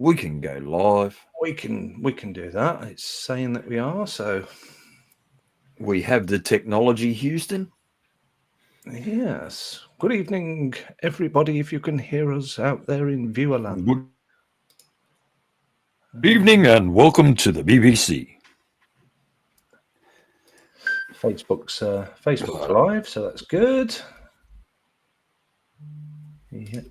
We can go live. We can do that. It's saying that we are, so we have the technology, Houston. Yes. Good evening, everybody. If you can hear us out there in Viewerland. Good evening and welcome to the BBC. Facebook's live, so that's good. Yeah,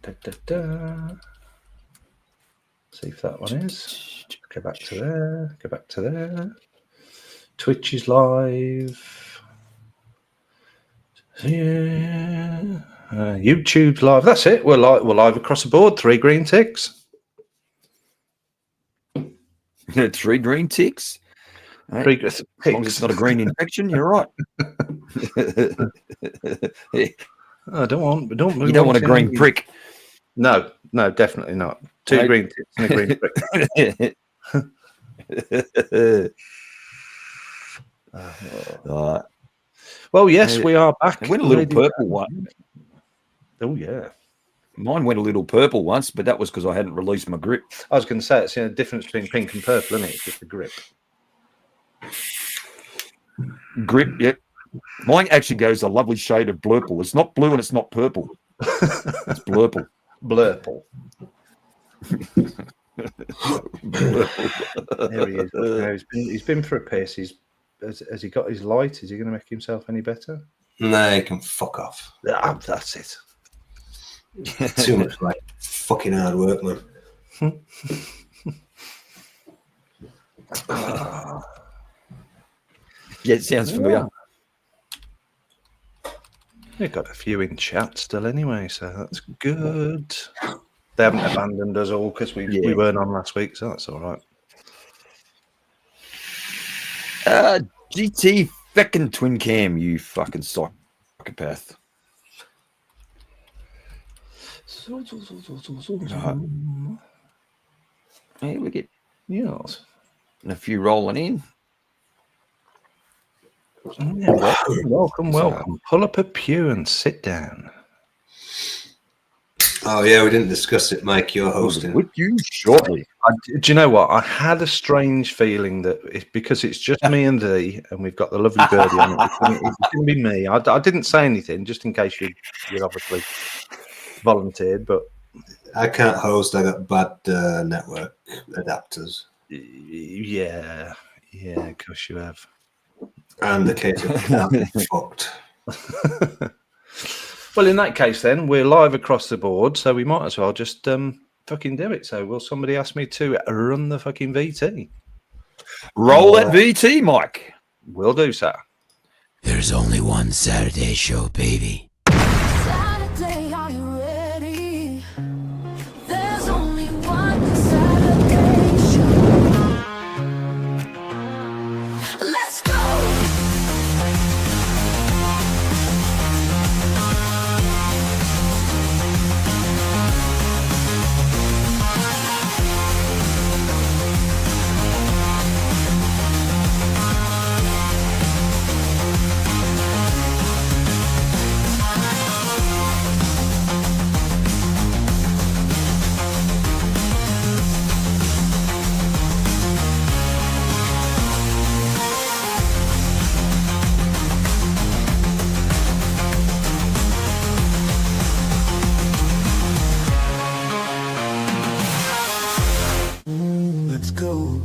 see if that one is. Go back to there. Go back to there. Twitch is live. Yeah. YouTube's live. That's it. We're live across the board. 3 green ticks. 3 green ticks. Right. 3 ticks. As long as it's not a green infection, you're right. I don't want. You don't want a green prick. No, definitely not. 2 green ticks and a green prick. Well, yes, we are back. It went a little purple one. Oh, yeah. Mine went a little purple once, but that was because I hadn't released my grip. I was going to say, it's the difference between pink and purple, isn't it? It's just the grip. Grip, yep. Mine actually goes a lovely shade of blurple. It's not blue and it's not purple. It's blurple. Blurple. There he is. He's been for a piss. Has he got his light? Is he going to make himself any better? No, he can fuck off. That's it. Too much like fucking hard work, man. Yeah, it sounds familiar. We've got a few in chat still anyway, so that's good. They haven't abandoned us all because we weren't on last week, so that's all right. GT fucking twin cam, you fucking psychopath. Hey, we get and a few rolling in. Yeah, welcome. Pull up a pew and sit down. Oh yeah, we didn't discuss it, Mike. You're hosting. With you shortly. Do you know what? I had a strange feeling that because it's just me and thee, and we've got the lovely birdie on it. It's going to be me. I didn't say anything, just in case you obviously volunteered. But I can't host. I got bad network adapters. Yeah, of course you have. And the case of fucked. Well, in that case, then we're live across the board, so we might as well just fucking do it. So, will somebody ask me to run the fucking VT? Roll that VT, Mike. Will do, sir. There's only one Saturday show, baby. Saturday, are you ready? There's only one Saturday show. Let's go! Let's go.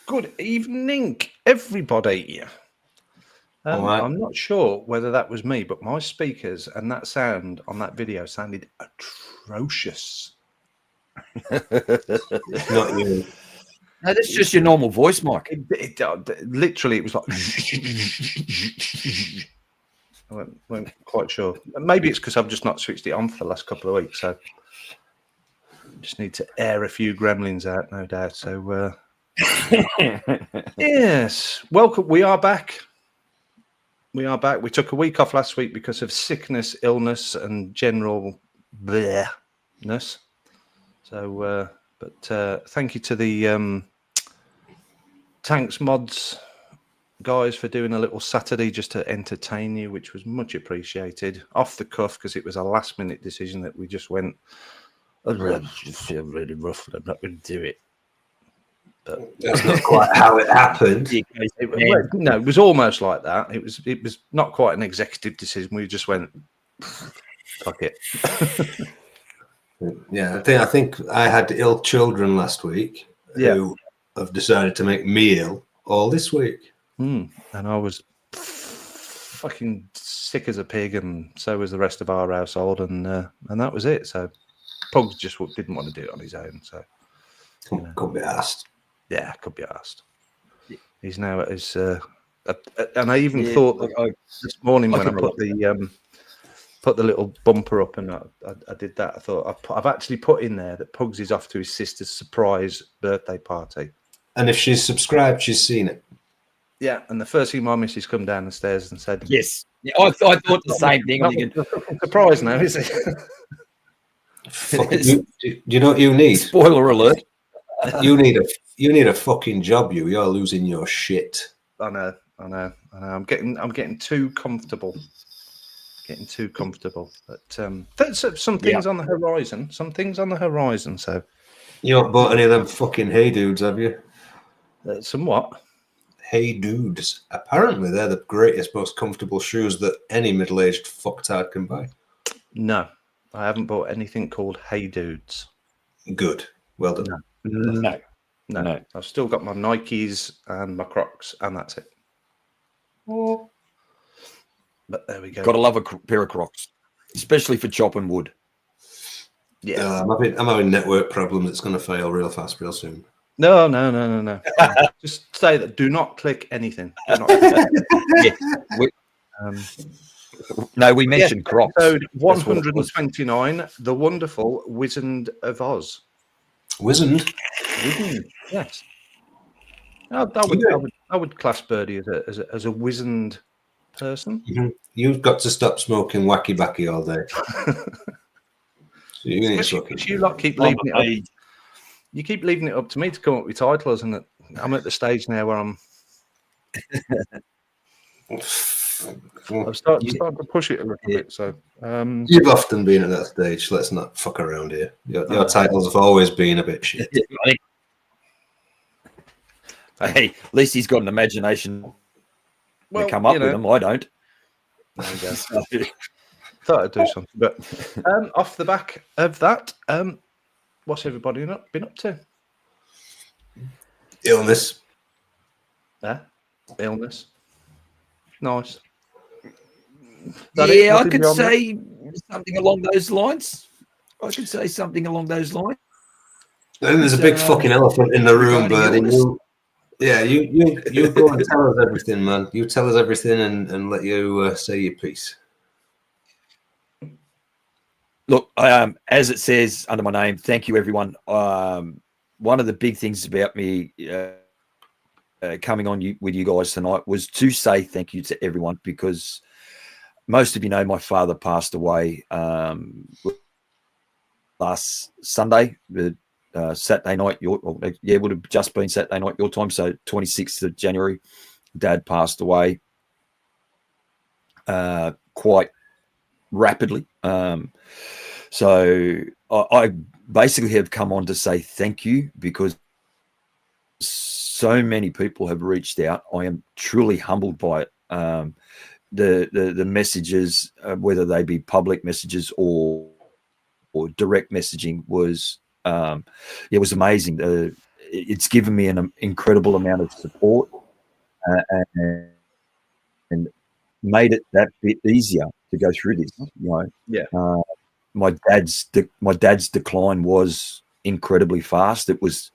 Good evening, everybody. Right. I'm not sure whether that was me, but my speakers and that sound on that video sounded atrocious. It's not you. No, that's just your normal voice, Mike. Literally, it was like. I weren't quite sure. Maybe it's because I've just not switched it on for the last couple of weeks, so just need to air a few gremlins out, no doubt. So, yes, welcome. We are back. We took a week off last week because of sickness, illness, and general blehness. So, but thank you to the Tanks Mods guys, for doing a little Saturday just to entertain you, which was much appreciated. Off the cuff, because it was a last-minute decision that we just went, I feel really rough, and I'm not going to do it. But That's not quite how it happened. no, it was almost like that. It was not quite an executive decision. We just went, fuck it. Yeah, I think I had ill children last week who have decided to make me ill all this week. And I was fucking sick as a pig, and so was the rest of our household, and that was it. So Pugs just didn't want to do it on his own. So Could be asked. Yeah, could be asked. He's now at his, and I even thought that this morning when I put the little bumper up, and I did that. I thought I've actually put in there that Pugs is off to his sister's surprise birthday party. And if she's subscribed, she's seen it. Yeah, and the first thing my missus come down the stairs and said, "Yes, yeah, I thought the same thing." Surprise now, is it? Do you know what you need? Spoiler alert! You need a fucking job. You're losing your shit. I know. I'm getting too comfortable. But there's some things on the horizon. So you haven't bought any of them fucking Hey Dudes, have you? Some what? Hey Dudes. Apparently, they're the greatest, most comfortable shoes that any middle-aged fucktard can buy. No, I haven't bought anything called Hey Dudes. Good. Well done. No. I've still got my Nikes and my Crocs, and that's it. But there we go. Got to love a pair of Crocs, especially for chopping wood. Yeah, I'm having network problems. It's going to fail real fast, real soon. No. Just say that. Do not click anything. Do not click. We mentioned Crocs. Episode 129, the wonderful Wizened of Oz. Wizened? Yes. I would class Birdie as a wizened person. Mm-hmm. You've got to stop smoking wacky backy all day. You lot keep leaving it up. You keep leaving it up to me to come up with titles, and I'm at the stage now where I'm starting to push it a little bit. So you've often been at that stage. Let's not fuck around here. Your titles have always been a bit shit. Hey, at least he's got an imagination to come up with them. I don't. Thought I'd do something, but off the back of that, what's everybody been up to? Illness. Illness. Nice. I could say something along those lines. And there's a big fucking elephant in the room, Birdie. You go and tell us everything, man. You tell us everything and let you say your piece. Look, as it says under my name, thank you, everyone. One of the big things about me coming on with you guys tonight was to say thank you to everyone, because most of you know my father passed away last Sunday, Saturday night. It would have just been Saturday night your time, so 26th of January. Dad passed away quite rapidly. So I basically have come on to say thank you, because so many people have reached out. I am truly humbled by it. The messages, whether they be public messages or direct messaging, was it was amazing. It's given me an incredible amount of support and made it that bit easier to go through this. My dad's decline was incredibly fast. It was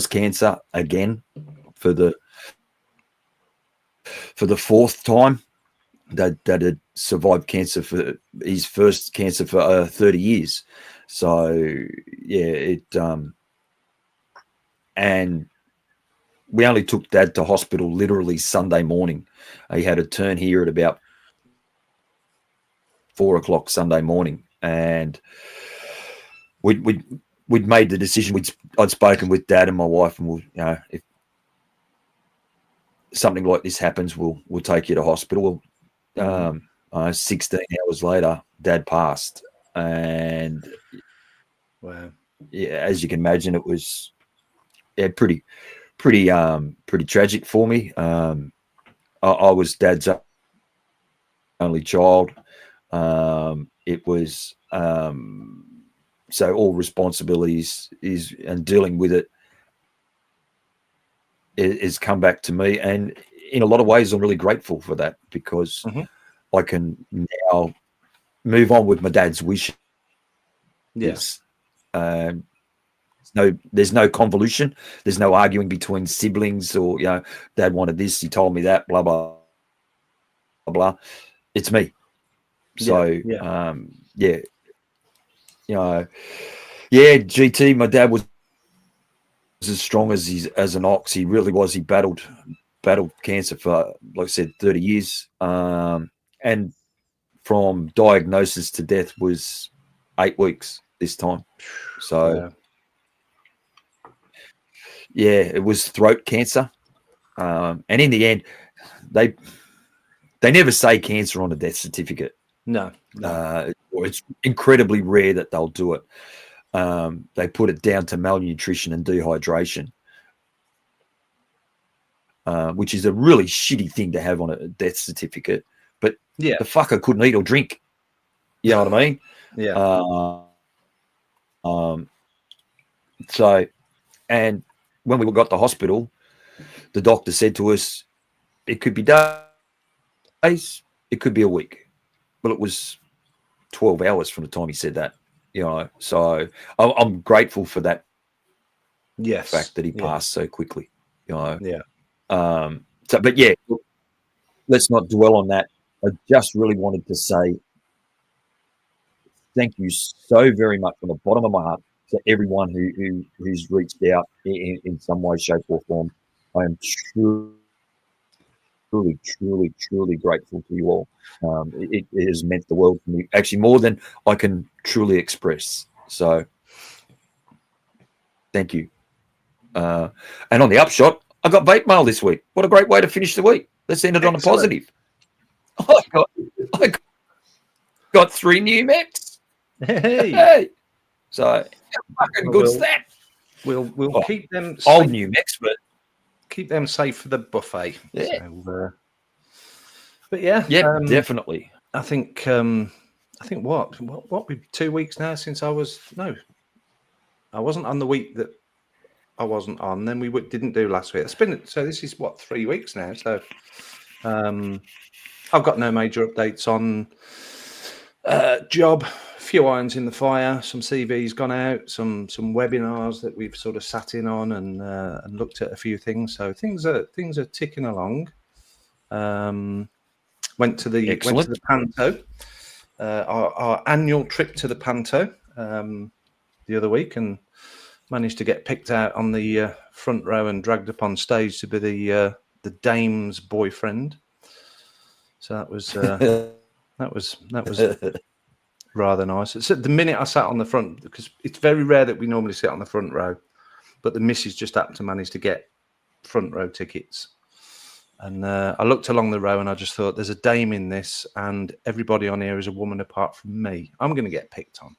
cancer again for the fourth time. That had survived cancer for his first cancer for 30 years. So and we only took Dad to hospital literally Sunday morning. He had a turn here at about 4:00 Sunday morning, and we'd made the decision. I'd spoken with Dad and my wife, and something like this happens, we'll take you to hospital. 16 hours later, Dad passed, and wow, yeah, as you can imagine, it was pretty tragic for me. I was Dad's only child. It was so all responsibilities and dealing with it is come back to me, and in a lot of ways I'm really grateful for that, because I can now move on with my dad's wishes. Yes. There's no convolution. There's no arguing between siblings, or Dad wanted this, he told me that, blah blah blah. It's me. So GT, my dad was as strong as an ox. He really was. He battled cancer for, like I said, 30 years. And from diagnosis to death was 8 weeks this time. So it was throat cancer. And in the end, they never say cancer on a death certificate. No. It's incredibly rare that they'll do it. They put it down to malnutrition and dehydration, which is a really shitty thing to have on a death certificate. But the fucker couldn't eat or drink. You know what I mean? Yeah. So, and when we got to the hospital, the doctor said to us, it could be days, it could be a week. Well, it was 12 hours from the time he said that, so I'm grateful for that fact that he passed so quickly, So, but let's not dwell on that. I just really wanted to say thank you so very much from the bottom of my heart to everyone who's reached out in some way, shape, or form. I am truly grateful to you all. It has meant the world to me, actually more than I can truly express. So thank you. And on the upshot, I got vape mail this week. What a great way to finish the week. Let's end it on a positive. I got 3 new mechs. Hey. So how fucking good's that? We'll keep them old safe. new mechs, but Keep them safe for the buffet. Yeah. So, but definitely. I think what we 2 weeks now since I wasn't on the week that I wasn't on. Then we didn't do last week. This is 3 weeks now. So I've got no major updates on job. A few irons in the fire, some CVs gone out, some webinars that we've sort of sat in on and looked at a few things. So things are ticking along. Went to the Panto, our annual trip to the Panto the other week, and managed to get picked out on the front row and dragged up on stage to be the dame's boyfriend. So that was rather nice. So the minute I sat on the front, because it's very rare that we normally sit on the front row, but the missus just happened to manage to get front row tickets. And I looked along the row and I just thought, there's a dame in this, and everybody on here is a woman apart from me. I'm going to get picked on.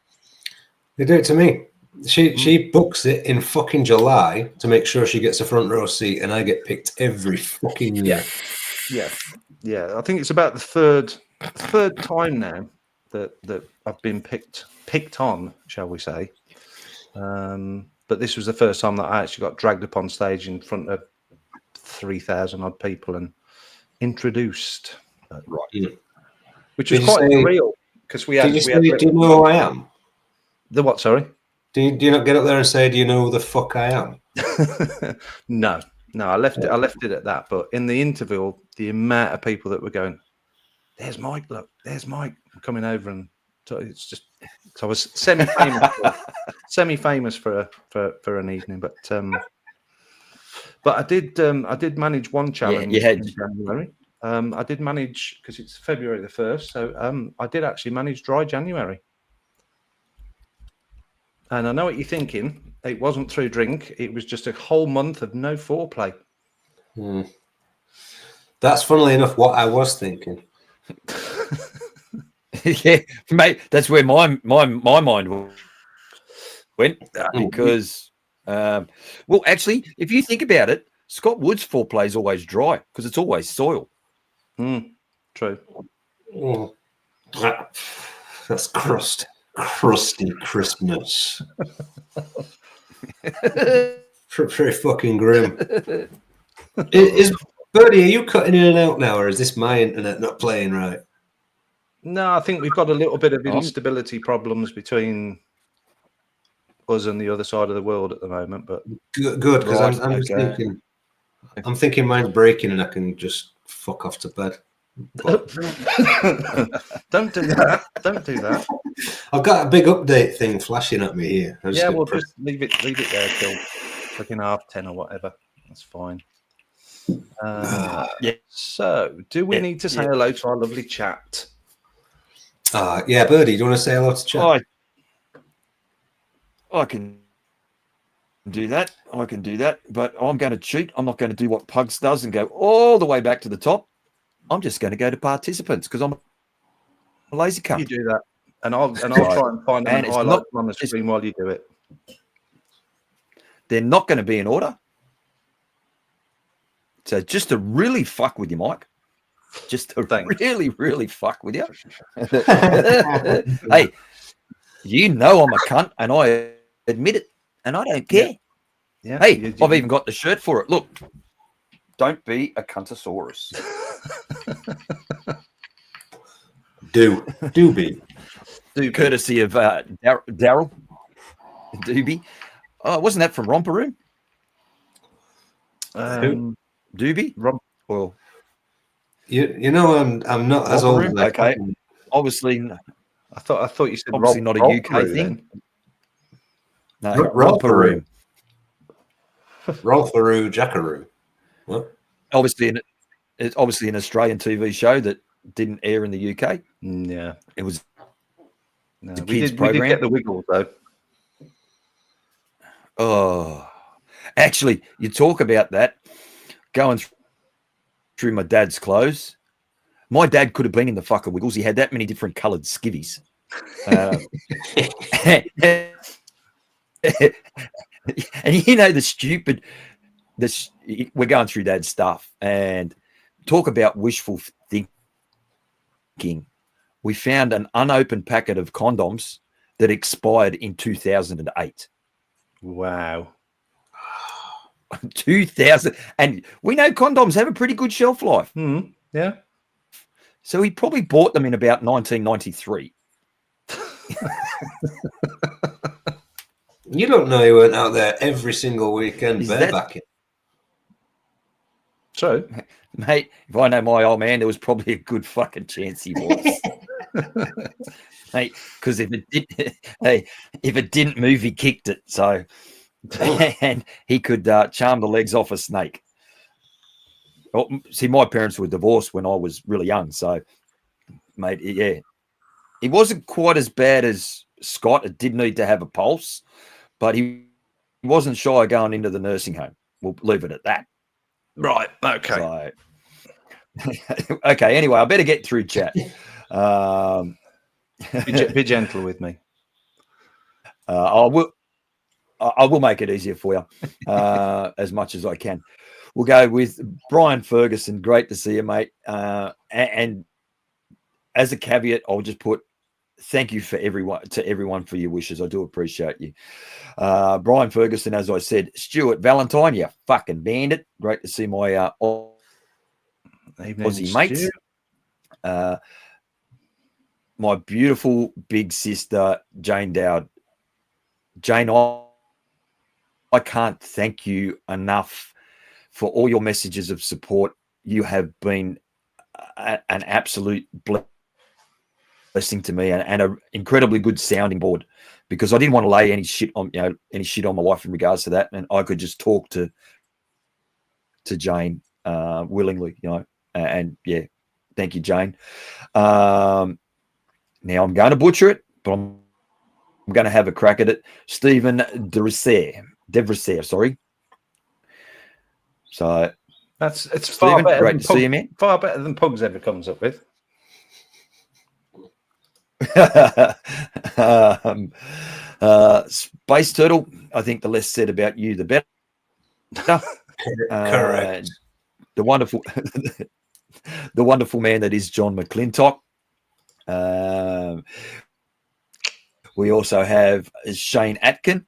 They do it to me. She books it in fucking July to make sure she gets a front row seat, and I get picked every fucking year. Yeah. I think it's about the third time now that I've been picked on, shall we say. But this was the first time that I actually got dragged up on stage in front of 3,000 odd people and introduced. Right. Which was quite surreal, because we had. Do you know who I am? The what? Sorry. Do you not get up there and say, "Do you know who the fuck I am"? No. I left it at that. But in the interval, the amount of people that were going, "There's Mike! Look, there's Mike!" coming over, and so it's just. So I was semi-famous for an evening, but I did manage one challenge in January. I did manage, because it's February the 1st, so I did actually manage dry January. And I know what you're thinking. It wasn't through drink. It was just a whole month of no foreplay. That's funnily enough what I was thinking. Yeah, mate, that's where my mind went because, well, actually, if you think about it, Scott Wood's foreplay is always dry because it's always soil. True. Oh, that's crusty crispness. Pretty fucking grim. Is Birdie, are you cutting in and out now, or is this my internet not playing right? No, I think we've got a little bit of instability problems between us and the other side of the world at the moment. But Good, because I'm just thinking. I'm thinking mine's breaking, and I can just fuck off to bed. But don't do that. Don't do that. I've got a big update thing flashing at me here. Yeah, we'll just leave it there till fucking 10:30 or whatever. That's fine. Yeah. So, do we need to say hello to our lovely chat? Yeah, Birdie, do you want to say hello to chat? I can do that. I can do that, but I'm going to cheat. I'm not going to do what Pugs does and go all the way back to the top. I'm just going to go to participants because I'm a lazy cunt. You do that, and I'll try and find them and highlight them on the screen while you do it. They're not going to be in order. So just to really fuck with you, Mike. Just to really, really fuck with you. Hey, you know I'm a cunt, and I admit it, and I don't care. Yeah. Hey, I've even got the shirt for it. Look, don't be a cuntosaurus. Do be. Courtesy of Daryl Doobie. Oh, wasn't that from Romper Room? Doobie? Well, you know, I'm not as old. Okay, obviously. I thought you said obviously not a UK thing. No, Romper Room. Rolfaroo Jackaroo. What? It's obviously an Australian TV show that didn't air in the UK. Yeah, it was. No, we did get the Wiggles though. Oh, actually, you talk about that going through my dad's clothes. My dad could have been in the fucking Wiggles. He had that many different coloured skivvies. And you know we're going through dad's stuff and talk about wishful thinking. We found an unopened packet of condoms that expired in 2008. Wow. 2000, and we know condoms have a pretty good shelf life. Yeah. So he probably bought them in about 1993. You don't know he went out there every single weekend barebacking. So, mate, if I know my old man, there was probably a good fucking chance he was. Mate, because if it didn't move, he kicked it. So, and he could charm the legs off a snake. Well, see, my parents were divorced when I was really young. So, mate, yeah, he wasn't quite as bad as Scott. It did need to have a pulse, but he wasn't shy going into the nursing home. We'll leave it at that. Right. Okay. So, okay. Anyway, I better get through chat. Be gentle with me. I will make it easier for you as much as I can. We'll go with Brian Ferguson. Great to see you, mate. And as a caveat, I'll just put thank you to everyone for your wishes. I do appreciate you. Brian Ferguson, as I said, Stuart Valentine, you fucking bandit. Great to see my Aussie mates. My beautiful big sister, Jane Dowd. Jane, I can't thank you enough for all your messages of support. You have been an absolute blessing to me and an incredibly good sounding board, because I didn't want to lay any shit on my wife in regards to that, and I could just talk to Jane willingly, and yeah, thank you, Jane. Now I'm going to butcher it, but I'm going to have a crack at it. Stephen Devrissier, sorry. So It's far Stephen, better great than to see you, man. Far better than Pugs ever comes up with. Space Turtle, I think the less said about you, the better. Correct. The wonderful, the wonderful man that is John McClintock. We also have Shane Atkin.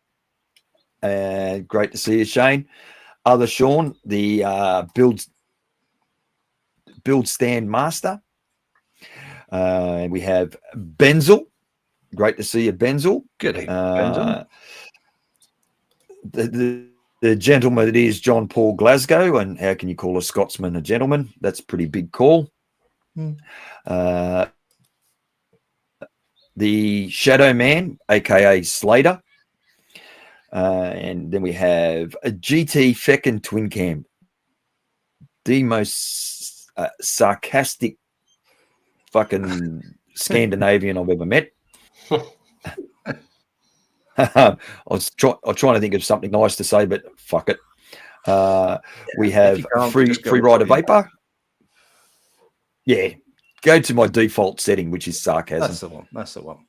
Great to see you, Shane. Other Sean, the build stand master. We have Benzel. Great to see you, Benzel. Good evening, Benzel. The gentleman that is John Paul Glasgow, and how can you call a Scotsman a gentleman? That's a pretty big call. The Shadow Man, aka Slater. And then we have a GT Feckin' Twin Cam, the most sarcastic fucking Scandinavian I've ever met. I was trying to think of something nice to say, but fuck it. We have free rider vapor. Yeah, go to my default setting, which is sarcasm. That's the one.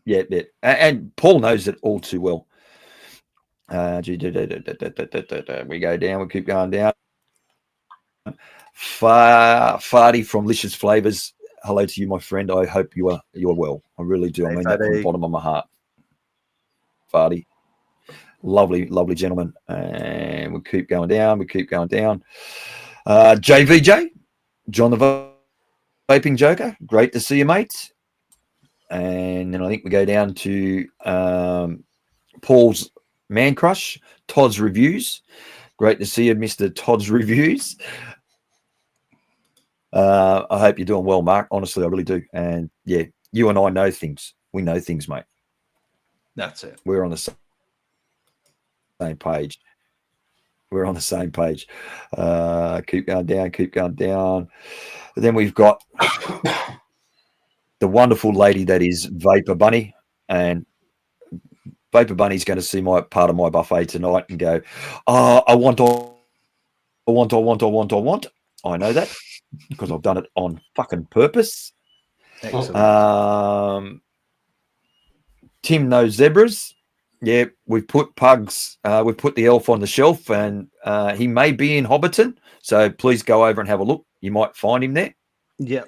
Yeah. And Paul knows it all too well. We go down. We keep going down. Farty from Licious Flavors. Hello to you, my friend. I hope you're well. I really do. I mean that from the bottom of my heart. Farty. Lovely gentleman. And we keep going down. JVJ, John the Vaping Joker. Great to see you, mate. And then I think we go down to Paul's Man Crush, Todd's Reviews. Great to see you, Mr. Todd's Reviews. I hope you're doing well, Mark. Honestly, I really do. And yeah, you and I know things. We know things, mate. That's it. We're on the same page. We're on the same page. Keep going down. And then we've got the wonderful lady that is Vapor Bunny. And Vapor Bunny's going to see my part of my buffet tonight and go, I want. I know that because I've done it on fucking purpose. Excellent. Tim knows zebras. Yeah, we've put Pugs. We've put the elf on the shelf, and he may be in Hobbiton. So please go over and have a look. You might find him there. Yeah,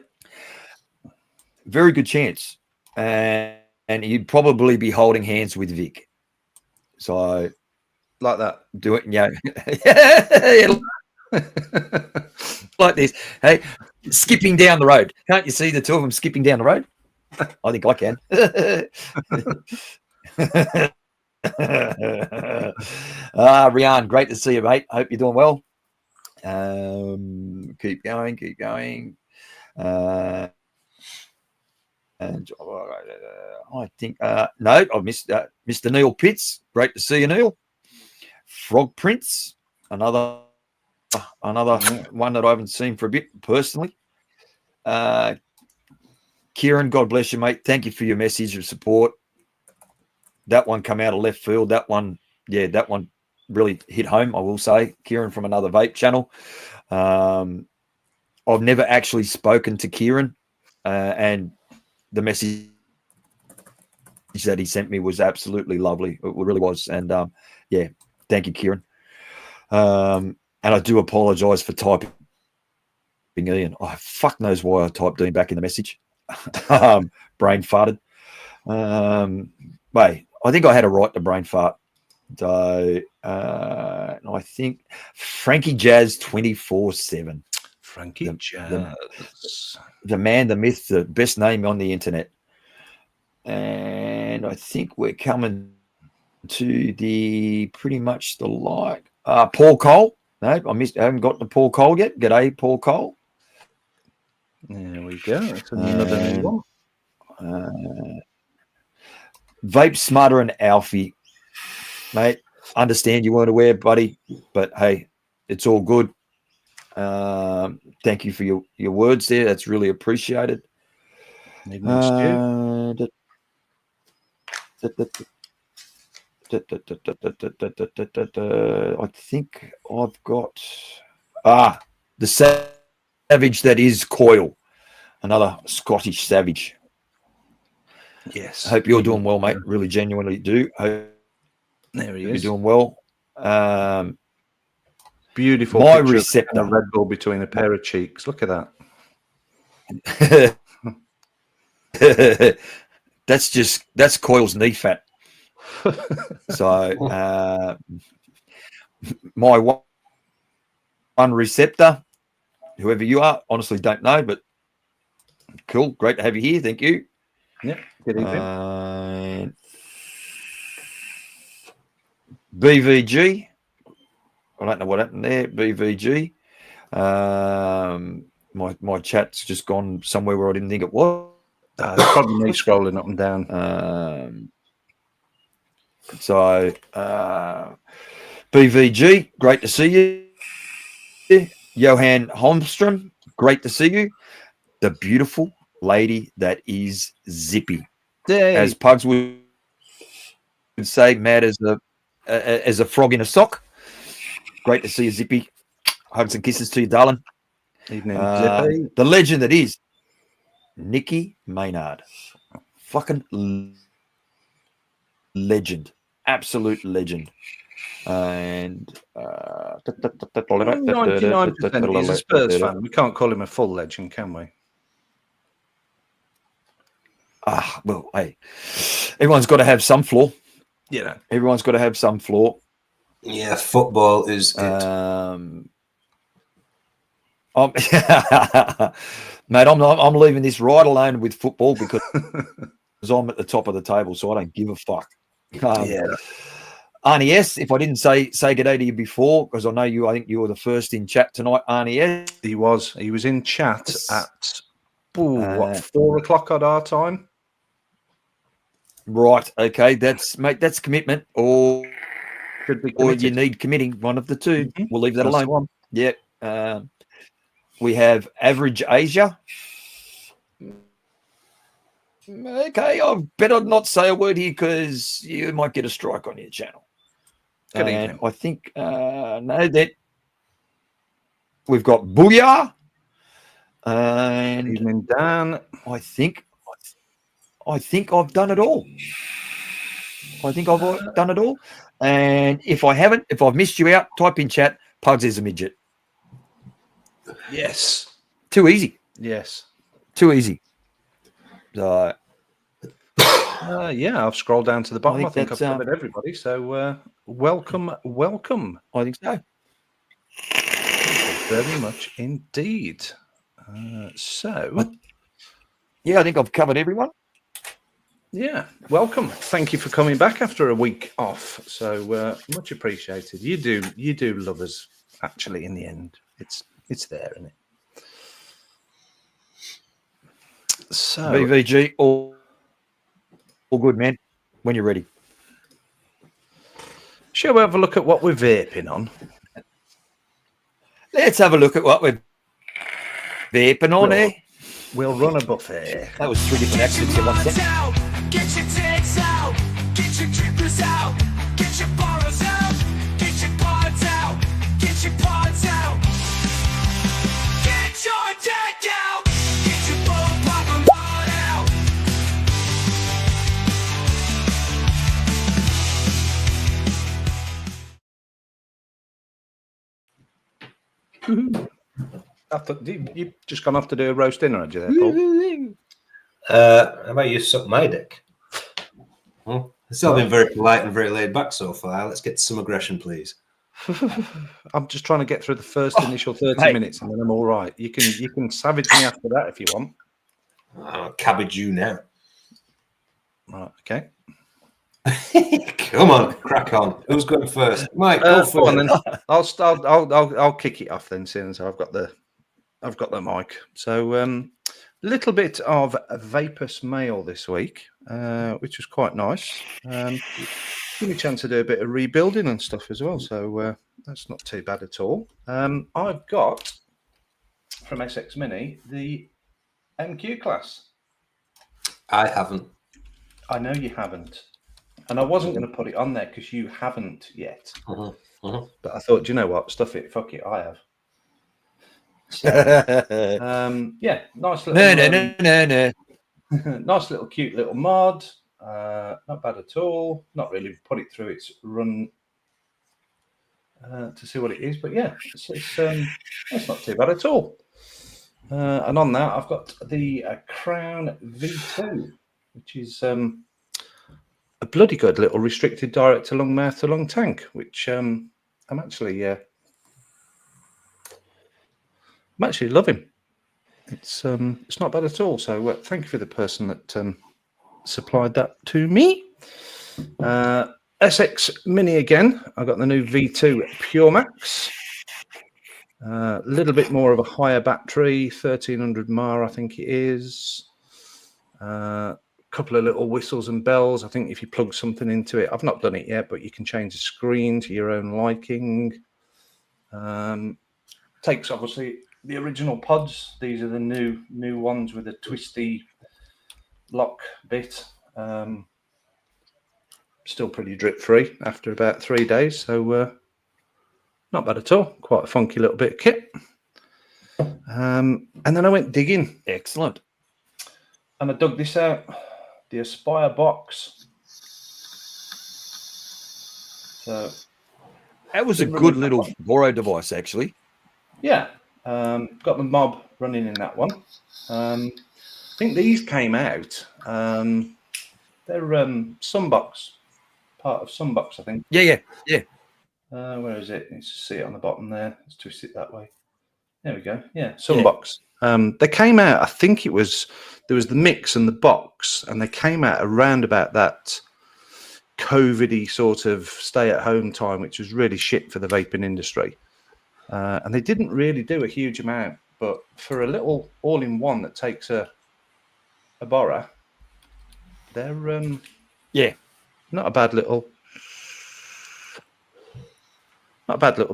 very good chance, and he'd probably be holding hands with Vic. So like that. Do it, yeah. Like this. Hey, skipping down the road. Can't you see the two of them skipping down the road? I think I can. Rian, great to see you, mate. Hope you're doing well. Keep going. And I think no, I missed Mr. Neil Pitts. Great to see you, Neil. Frog Prince, another one that I haven't seen for a bit personally. Kieran, God bless you, mate. Thank you for your message of support. That one come out of left field. That one really hit home, I will say. Kieran from another vape channel. I've never actually spoken to Kieran, and the message that he sent me was absolutely lovely. It really was. And yeah, thank you, Kieran. And I do apologize for typing Ian. Oh, fuck knows why I typed Ian back in the message. Brain farted. Wait, I think I had a right to brain fart. So I think Frankie Jazz 24/7. Frankie Jazz. The man, the myth, the best name on the internet. And I think we're coming to the pretty much the like Paul Cole. No, I haven't got the Paul Cole yet. G'day, Paul Cole. There we go. That's another new one. Vape Smarter and Alfie. Mate, understand you weren't aware, buddy, but hey, it's all good. Thank you for your words there. That's really appreciated. I think I've got the savage that is Coil, another Scottish savage. Yes. Hope you're doing well, mate. Really genuinely do. Hope There he you're is. doing well. Beautiful My picture receptor. of a Red Bull between a pair of cheeks. Look at that. that's Coil's knee fat. So my one receptor, whoever you are, honestly don't know, but cool, great to have you here. Thank you. Yeah, good evening. BVG. I don't know what happened there. BVG. My chat's just gone somewhere where I didn't think it was. It's probably me scrolling up and down. So BVG, great to see you. Johan Holmstrom, great to see you. The beautiful lady that is Zippy, as Pugs would say, mad as a frog in a sock. Great to see you, Zippy. Hugs and kisses to you, darling. Evening, Zippy. The legend that is Nikki Maynard, fucking legend, absolute legend. And 99% he's a Spurs fan. We can't call him a full legend, can we? Well, hey, everyone's got to have some flaw. You know, everyone's got to have some flaw. Yeah, football is it. Mate, I'm leaving this right alone with football because I'm at the top of the table, so I don't give a fuck. Arnie S, if I didn't say good day to you before, because I know you, I think you were the first in chat tonight, Arnie S. He was in chat at 4 o'clock at our time. Right, okay, that's commitment, or you need committing, one of the two. Mm-hmm. We'll leave that alone. Yeah. We have Average Asia. Okay, I better not say a word here because you might get a strike on your channel. And I think that we've got Booyah. And evening, Dan. I think I've done it all. And if I've missed you out, type in chat, Pugs is a midget. Yes. Too easy. Yes. Too easy. So, I've scrolled down to the bottom. I think I've covered everybody. So, welcome. I think so. Very much indeed. I think I've covered everyone. Yeah, welcome. Thank you for coming back after a week off. So much appreciated. You do love us. Actually, in the end, it's there, isn't it? So BVG, all good, man. When you're ready. Shall we have a look at what we're vaping on? Let's have a look at what we're vaping on, eh? We'll run a buffet. That was 3 different accents in 1 second. Get your takes out, get your drippers out, get your borrows out, get your pods out, get your pods out. Get your deck out, get your bull pop and pod out. You just gone off to do a roast dinner, had you there, Paul? How about you suck my dick? It's still been very polite and very laid back so far. Let's get some aggression, please. I'm just trying to get through the first initial 30 minutes, and then I'm all right. You can savage me after that if you want. I'll cabbage you now. Right, okay. Come on, crack on. Who's going first? Mike, go first. On, then. I'll kick it off then, since I've got the mic. So a little bit of Vapus mail this week, which was quite nice. Give me a chance to do a bit of rebuilding and stuff as well, so that's not too bad at all. I've got from SX Mini the MQ class. I haven't. I know you haven't. And I wasn't going to put it on there because you haven't yet. Uh-huh. But I thought, do you know what? Stuff it. Fuck it. I have. Yeah, nice little. No. Nice little, cute little mod. Not bad at all. Not really put it through its run to see what it is, but yeah, it's not too bad at all. And on that, I've got the Crown V2, which is a bloody good little restricted direct to long mouth to long tank, which I'm actually loving. It's not bad at all. So thank you for the person that supplied that to me. SX Mini again. I got the new V2 Pure Max. A little bit more of a higher battery, 1300 mAh, I think it is. Couple of little whistles and bells. I think if you plug something into it, I've not done it yet, but you can change the screen to your own liking. Takes obviously the original pods. These are the new ones with a twisty lock bit. Still pretty drip free after about 3 days, so not bad at all. Quite a funky little bit of kit. And then I went digging. Excellent. And I dug this out, the Aspire box. So That was a good little borrow device, actually. yeah, got the mob running in that one. I think these came out. They're Sunbox, part of Sunbox, I think. Yeah. Where is it? Let's see it on the bottom there. Let's twist it that way. There we go. Yeah, Sunbox. They came out, I think there was the mix and the box, and they came out around about that COVID-y sort of stay-at-home time, which was really shit for the vaping industry. And they didn't really do a huge amount, but for a little all-in-one that takes a borrow, they're not a bad little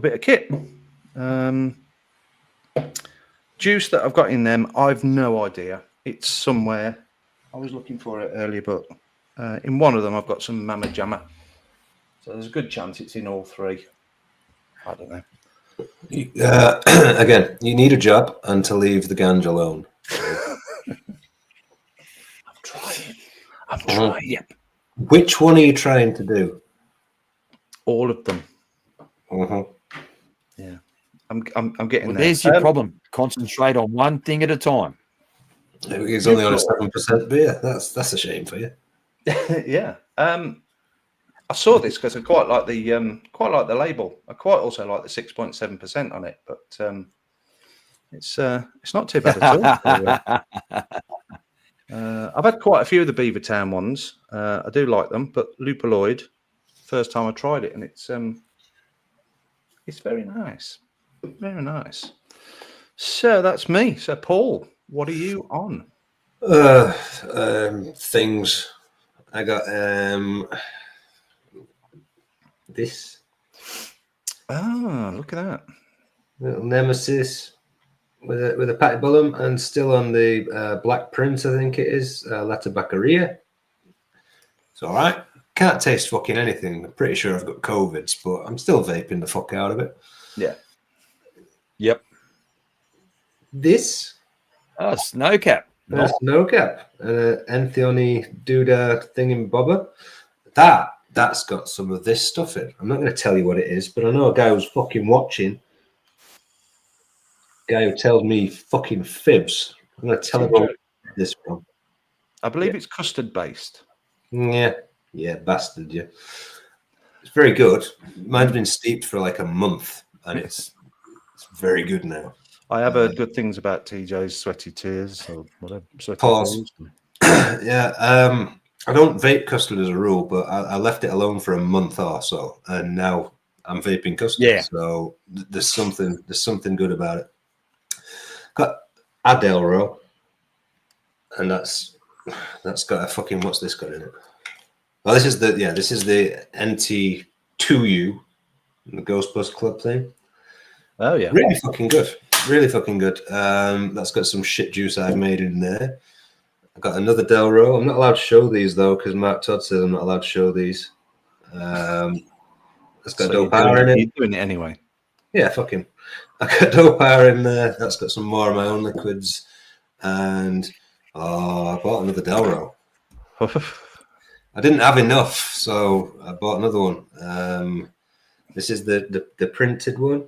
bit of kit. Juice that I've got in them, I've no idea. It's somewhere. I was looking for it earlier, but in one of them I've got some Mama Jamma. So there's a good chance it's in all three. I don't know. Again, you need a job and to leave the ganja alone. I'm trying. Yep. Which one are you trying to do? All of them. Uh-huh. Yeah. I'm getting there. There's your problem. Concentrate on one thing at a time. He's only on a 7% beer. That's a shame for you. Yeah. I saw this because I quite like the label. I quite also like the 6.7% on it, but it's not too bad at all. I've had quite a few of the Beavertown ones. I do like them, but Lupoloid, first time I tried it, and it's very nice. Very nice. So that's me. So Paul, what are you on? Things. I got this. Ah, look at that. Little Nemesis with a Patty Bullum, and still on the Black Prince, I think it is, La Tabacaria. It's all right. Can't taste fucking anything. I'm pretty sure I've got COVIDs, but I'm still vaping the fuck out of it. Yeah. Yep. This. Oh, Snowcap. Snowcap. Anthony Duda thingy-bobber. That's got some of this stuff in. I'm not going to tell you what it is, but I know a guy who's fucking watching. Guy who tells me fucking fibs. I'm going to tell him about this one. I believe it's custard based. Yeah, bastard, yeah. It's very good. Mine's been steeped for like a month, and it's very good now. I have heard good things about TJ's Sweaty Tears or whatever. Pause. Yeah, I don't vape custard as a rule, but I left it alone for a month or so, and now I'm vaping custard. Yeah. So there's something good about it. Got Adelro, and that's got a fucking, what's this got in it? Well, this is the NT2U, the Ghostbusters Club thing. Oh yeah, really fucking good. That's got some shit juice I've made in there. I got another Delro. I'm not allowed to show these though because Mark Todd says I'm not allowed to show these. It's got dope power in it. You're doing it anyway. Yeah, fuck him. I got dope power in there. That's got some more of my own liquids. And I bought another Delro. I didn't have enough, so I bought another one. This is the printed one,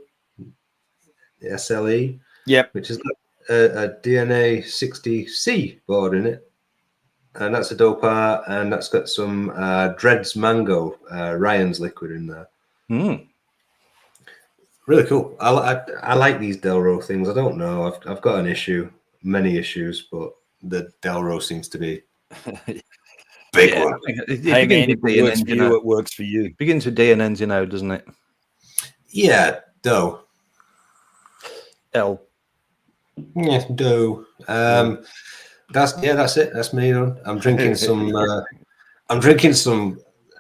the SLE. Yep. Which has got a DNA 60C board in it. And that's a dopar, and that's got some Dreads Mango Ryan's liquid in there. Really cool. I like these Delro things. I don't know. I've got an issue, many issues, but the Delro seems to be big one. Hey man, it works for you. It works for you. Begins with D and ends, doesn't it? Yeah, dough. L. Yeah, dough. That's it. That's me done. I'm drinking some.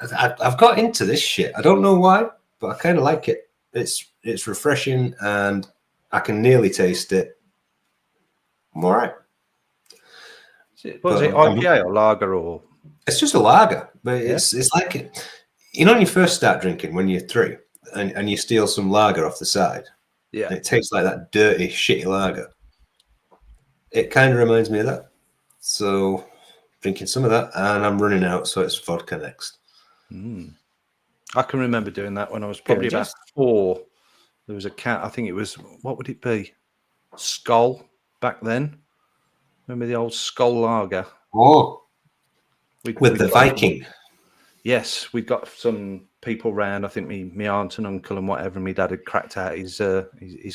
I've got into this shit. I don't know why, but I kind of like it. It's refreshing, and I can nearly taste it. I'm all right. Was it IPA or lager or? It's just a lager, but it's like it. When you first start drinking when you're 3, and you steal some lager off the side. Yeah, and it tastes like that dirty, shitty lager. It kind of reminds me of that. So, drinking some of that, and I'm running out, so it's vodka next. I can remember doing that when I was probably about 4. There was a cat, I think it was, what would it be? Skull back then. Remember the old Skull lager? Oh, with the Viking. Yes, we got some people round. I think me aunt and uncle and whatever, and my dad had cracked out his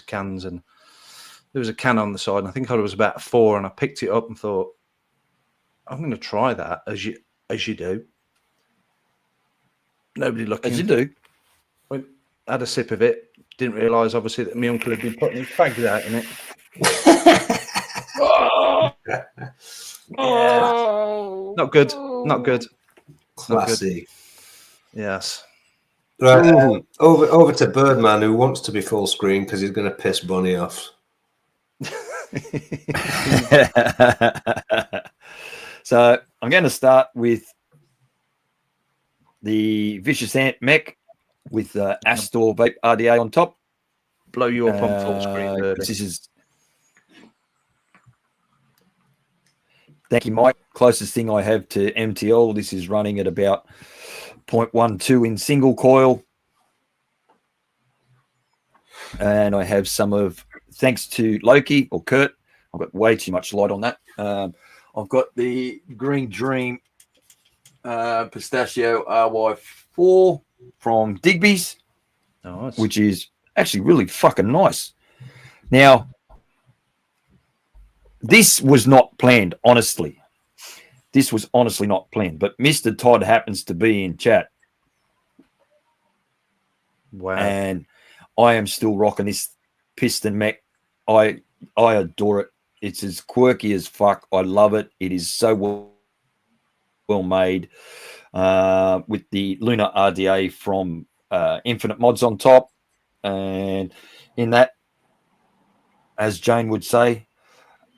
cans, and there was a can on the side. And I think I was about 4, and I picked it up and thought, I'm going to try that as you do. Nobody looking. As you do. Had a sip of it. Didn't realise, obviously, that my uncle had been putting his fags out in it. Not good. Not good. Classy. Yes. Right. Over to Birdman, who wants to be full screen because he's going to piss Bonnie off. So I'm going to start with the Vicious Ant Mech with Astor Vape RDA on top. Blow you up on full screen. This is. Thank you, Mike. Closest thing I have to MTL. This is running at about 0.12 in single coil. And I have some of, thanks to Loki or Kurt, I've got way too much light on that. I've got the Green Dream Pistachio RY4 from Digby's, which is actually really fucking nice. Now, this was not planned, honestly. This was honestly not planned, but Mr. Todd happens to be in chat. Wow. And I am still rocking this piston mech. I adore it. It's as quirky as fuck. I love it. It is so well made. With the Lunar RDA from Infinite Mods on top. And in that, as Jane would say,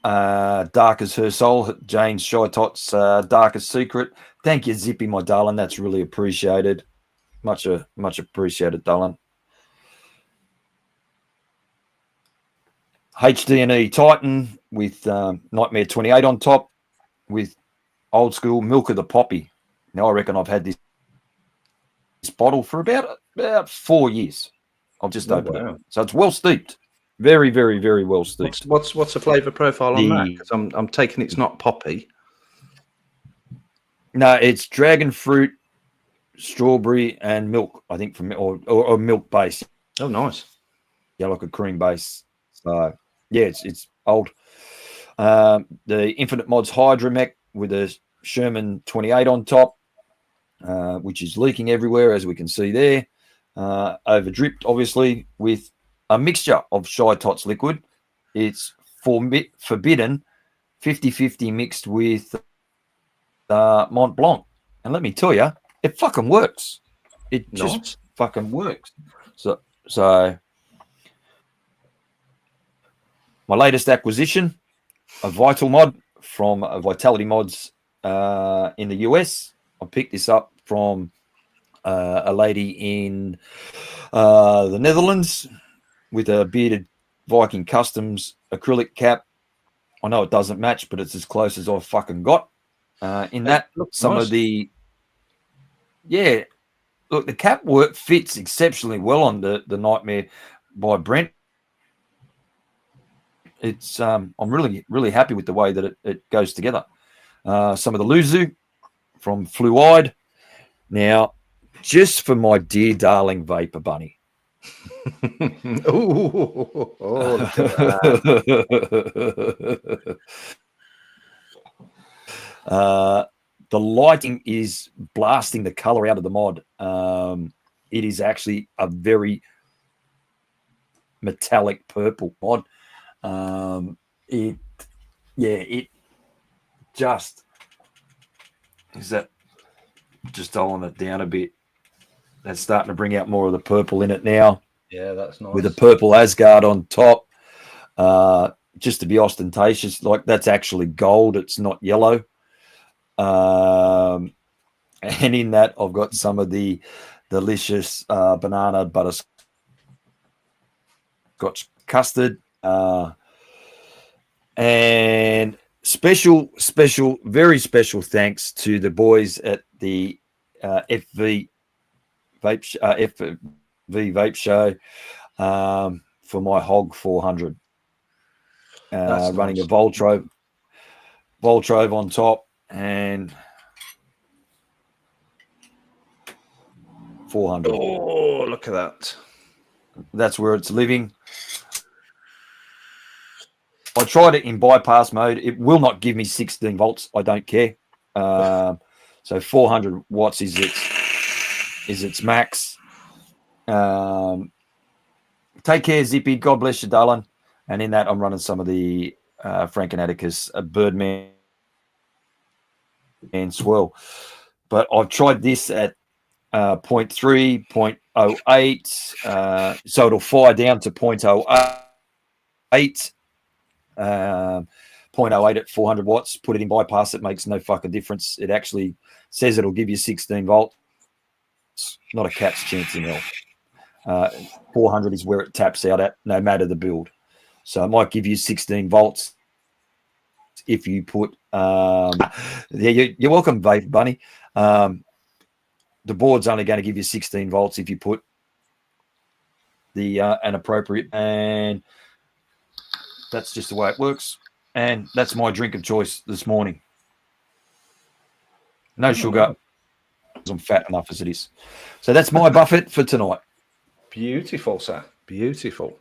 dark as her soul, Jane's Shy Tots darkest secret. Thank you, Zippy, my darling. That's really appreciated. Much appreciated, darling. HDNE Titan with Nightmare 28 on top with old school Milk of the Poppy. Now I reckon I've had this bottle for about 4 years. I've just opened it. So it's well steeped. Very, very, very well steeped. What's the flavour profile on that? Because I'm taking it's not poppy. No, it's dragon fruit, strawberry, and milk. I think from or milk base. Oh, nice. Yeah, like a cream base. So yeah, it's old. The Infinite Mods Hydra Mech with a Sherman 28 on top, which is leaking everywhere, as we can see there. Over dripped, obviously, with a mixture of Shy Tots liquid. It's forbidden 50-50 mixed with Mont Blanc. And let me tell you, it fucking works. It just fucking works. So my latest acquisition, a Vital Mod from Vitality Mods in the US. I picked this up from a lady in the Netherlands with a bearded Viking Customs acrylic cap. I know it doesn't match, but it's as close as I've fucking got. In that, some nice. of the look, the cap work fits exceptionally well on the Nightmare by Brent. It's I'm really happy with the way that it goes together. Some of the Luzu from Fluide. Now, just for my dear darling Vapor Bunny. Ooh, look at that. The lighting is blasting the color out of the mod. It is actually a very metallic purple mod. It just is that just dialing it down a bit. That's starting to bring out more of the purple in it now. Yeah, that's nice. With a purple Asgard on top. Just to be ostentatious, like that's actually gold. It's not yellow. And in that, I've got some of the delicious banana butterscotch custard. And very special thanks to the boys at the FV Vape Show for my Hog 400. Running nice. a Voltrove on top and 400. Oh, look at that. That's where it's living. I tried it in bypass mode. It will not give me 16 volts. I don't care. So 400 watts is its max. Take care, Zippy. God bless you, darling. And in that, I'm running some of the Frank and Atticus Birdman and Swirl. But I've tried this at 0.3, 0.08. So it'll fire down to 0.08. 0.08 at 400 watts. Put it in bypass. It makes no fucking difference. It actually says it'll give you 16 volts. Not a cat's chance in hell. 400 is where it taps out at, no matter the build. So it might give you 16 volts if you put. You're welcome, Vape Bunny. The board's only going to give you 16 volts if you put the an appropriate, and that's just the way it works. And that's my drink of choice this morning. No sugar. I'm fat enough as it is. So that's my buffet for tonight. Beautiful, sir. Beautiful.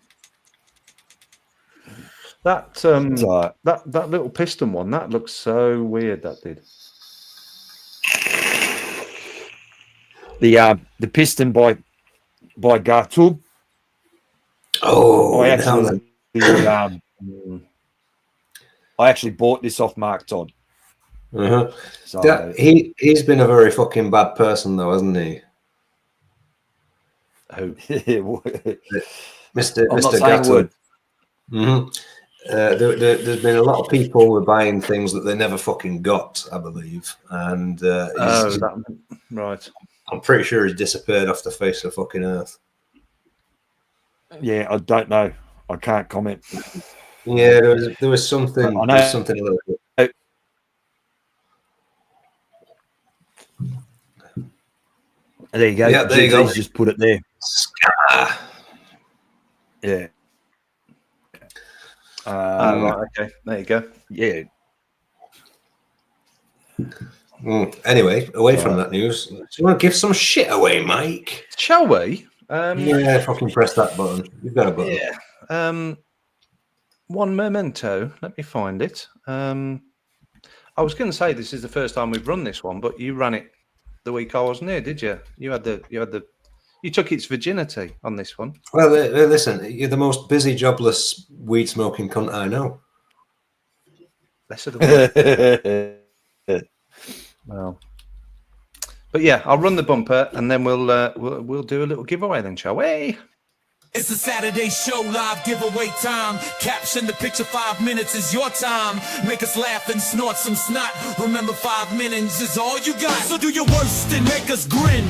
That that little piston one, that looks so weird. That did. The piston by Gartub. Oh, I actually bought this off Mark Todd. Uh-huh. So He's been a very fucking bad person, though, hasn't he? Who? Mr. I'm not Mr. saying a Gatto. word. Mm-hmm. There's been a lot of people who are buying things that they never fucking got, I believe, and right. I'm pretty sure he's disappeared off the face of fucking earth. Yeah, I don't know. I can't comment. Yeah, there was something. I know. There was something a little bit. There you go. Yeah, there you go. He's just put it there. Yeah. Right. Okay. There you go. Yeah. Anyway, away from that news, do you want to give some shit away, Mike? Shall we? Yeah, fucking press that button. You've got a button. Yeah. One memento. Let me find it. I was going to say this is the first time we've run this one, but you ran it the week I wasn't here, did you? You took its virginity on this one. Well, listen, you're the most busy, jobless, weed smoking cunt I know. Less of the one. Well, but yeah, I'll run the bumper and then we'll do a little giveaway then, shall we? It's a Saturday show, live giveaway time. Caption the picture, 5 minutes is your time. Make us laugh and snort some snot. Remember, 5 minutes is all you got. So do your worst and make us grin.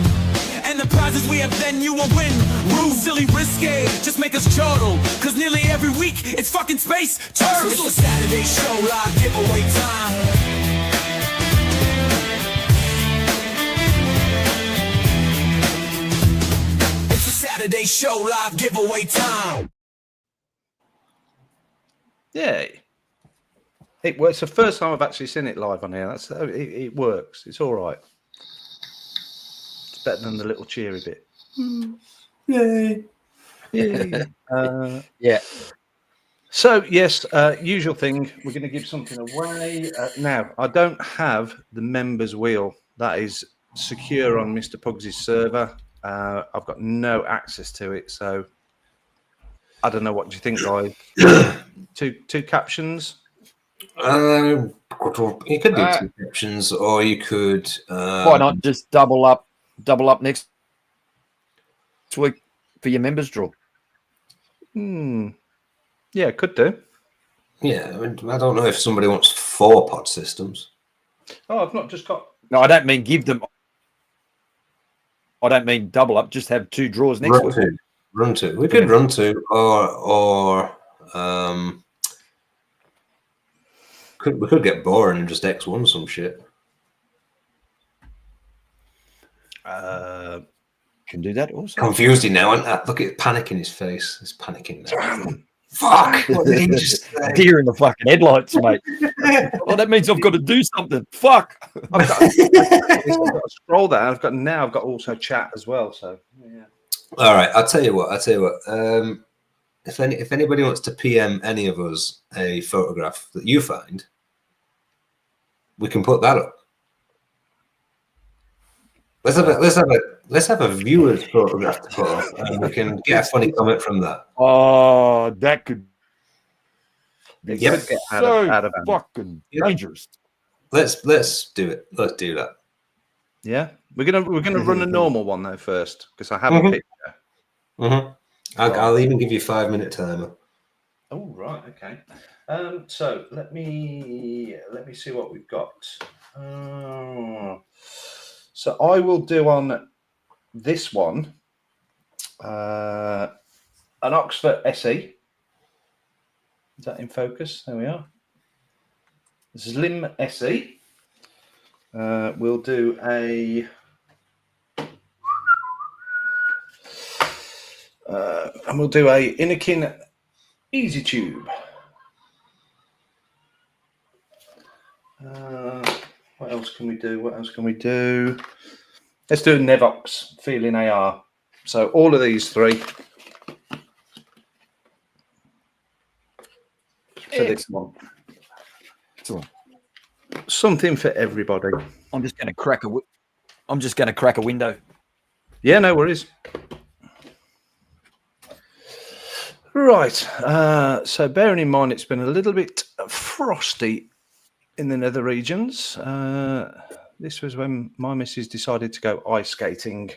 And the prizes we have, then you will win. Rules silly, risque, just make us chortle. Cause nearly every week, it's fucking space turtles. It's a Saturday show, live giveaway time. Saturday show, live giveaway time. Yeah, it works. It's the first time I've actually seen it live on here. It works. It's all right. It's better than the little cheery bit. Yay! Yeah. So yes, usual thing. We're going to give something away now. I don't have the members wheel. That is secure on Mr. Pugs' server. I've got no access to it, so I don't know. What do you think, guys? two captions. You could do two captions, or you could. Why not just double up next week for your members draw? Yeah, could do. Yeah, I mean, I don't know if somebody wants 4 pod systems. Oh, I've not just got. No, I don't mean give them. I don't mean double up. Just have 2 draws next week. Run two. We could run 2, or we could get boring and just X1 some shit. Can do that also. Confused him now, and look at panic in his face. He's panicking now. Fuck! What did he just say? Deer in the fucking headlights, mate. Well, that means I've got to do something. Fuck. I've got to scroll down. I've got also chat as well. So yeah. All right, I'll tell you what. If anybody wants to PM any of us a photograph that you find, we can put that up. Let's have a viewer's photograph to put up, and we can get a funny comment from that. Oh, that could be out of fucking dangerous. Let's do it. Let's do that. Yeah, we're gonna run a normal one though first, because I have a picture. I'll even give you 5-minute timer. Oh right, okay. So let me see what we've got. So I will do on this one an Oxford SE. Is that in focus? There we are. Slim SE. We'll do a and we'll do a Innokin Easy Tube. What else can we do? Let's do a Nevox Feeling AR. So all of these 3 for this one. Something for everybody. I'm just going to crack a window. Yeah, no worries. Right. So bearing in mind it's been a little bit frosty in the nether regions. This was when my missus decided to go ice skating.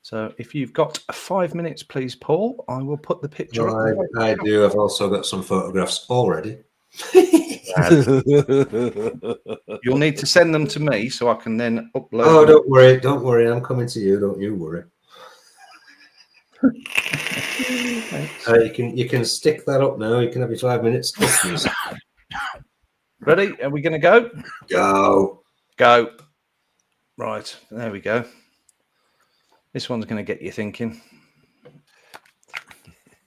So if you've got 5 minutes, please, Paul, I will put the picture up. I do. I've also got some photographs already. You'll need to send them to me so I can then upload. Oh, don't worry. I'm coming to you. Don't you worry. You can stick that up now. You can have your 5 minutes. Ready? Are we going to go? Go. Right. There we go. This one's going to get you thinking.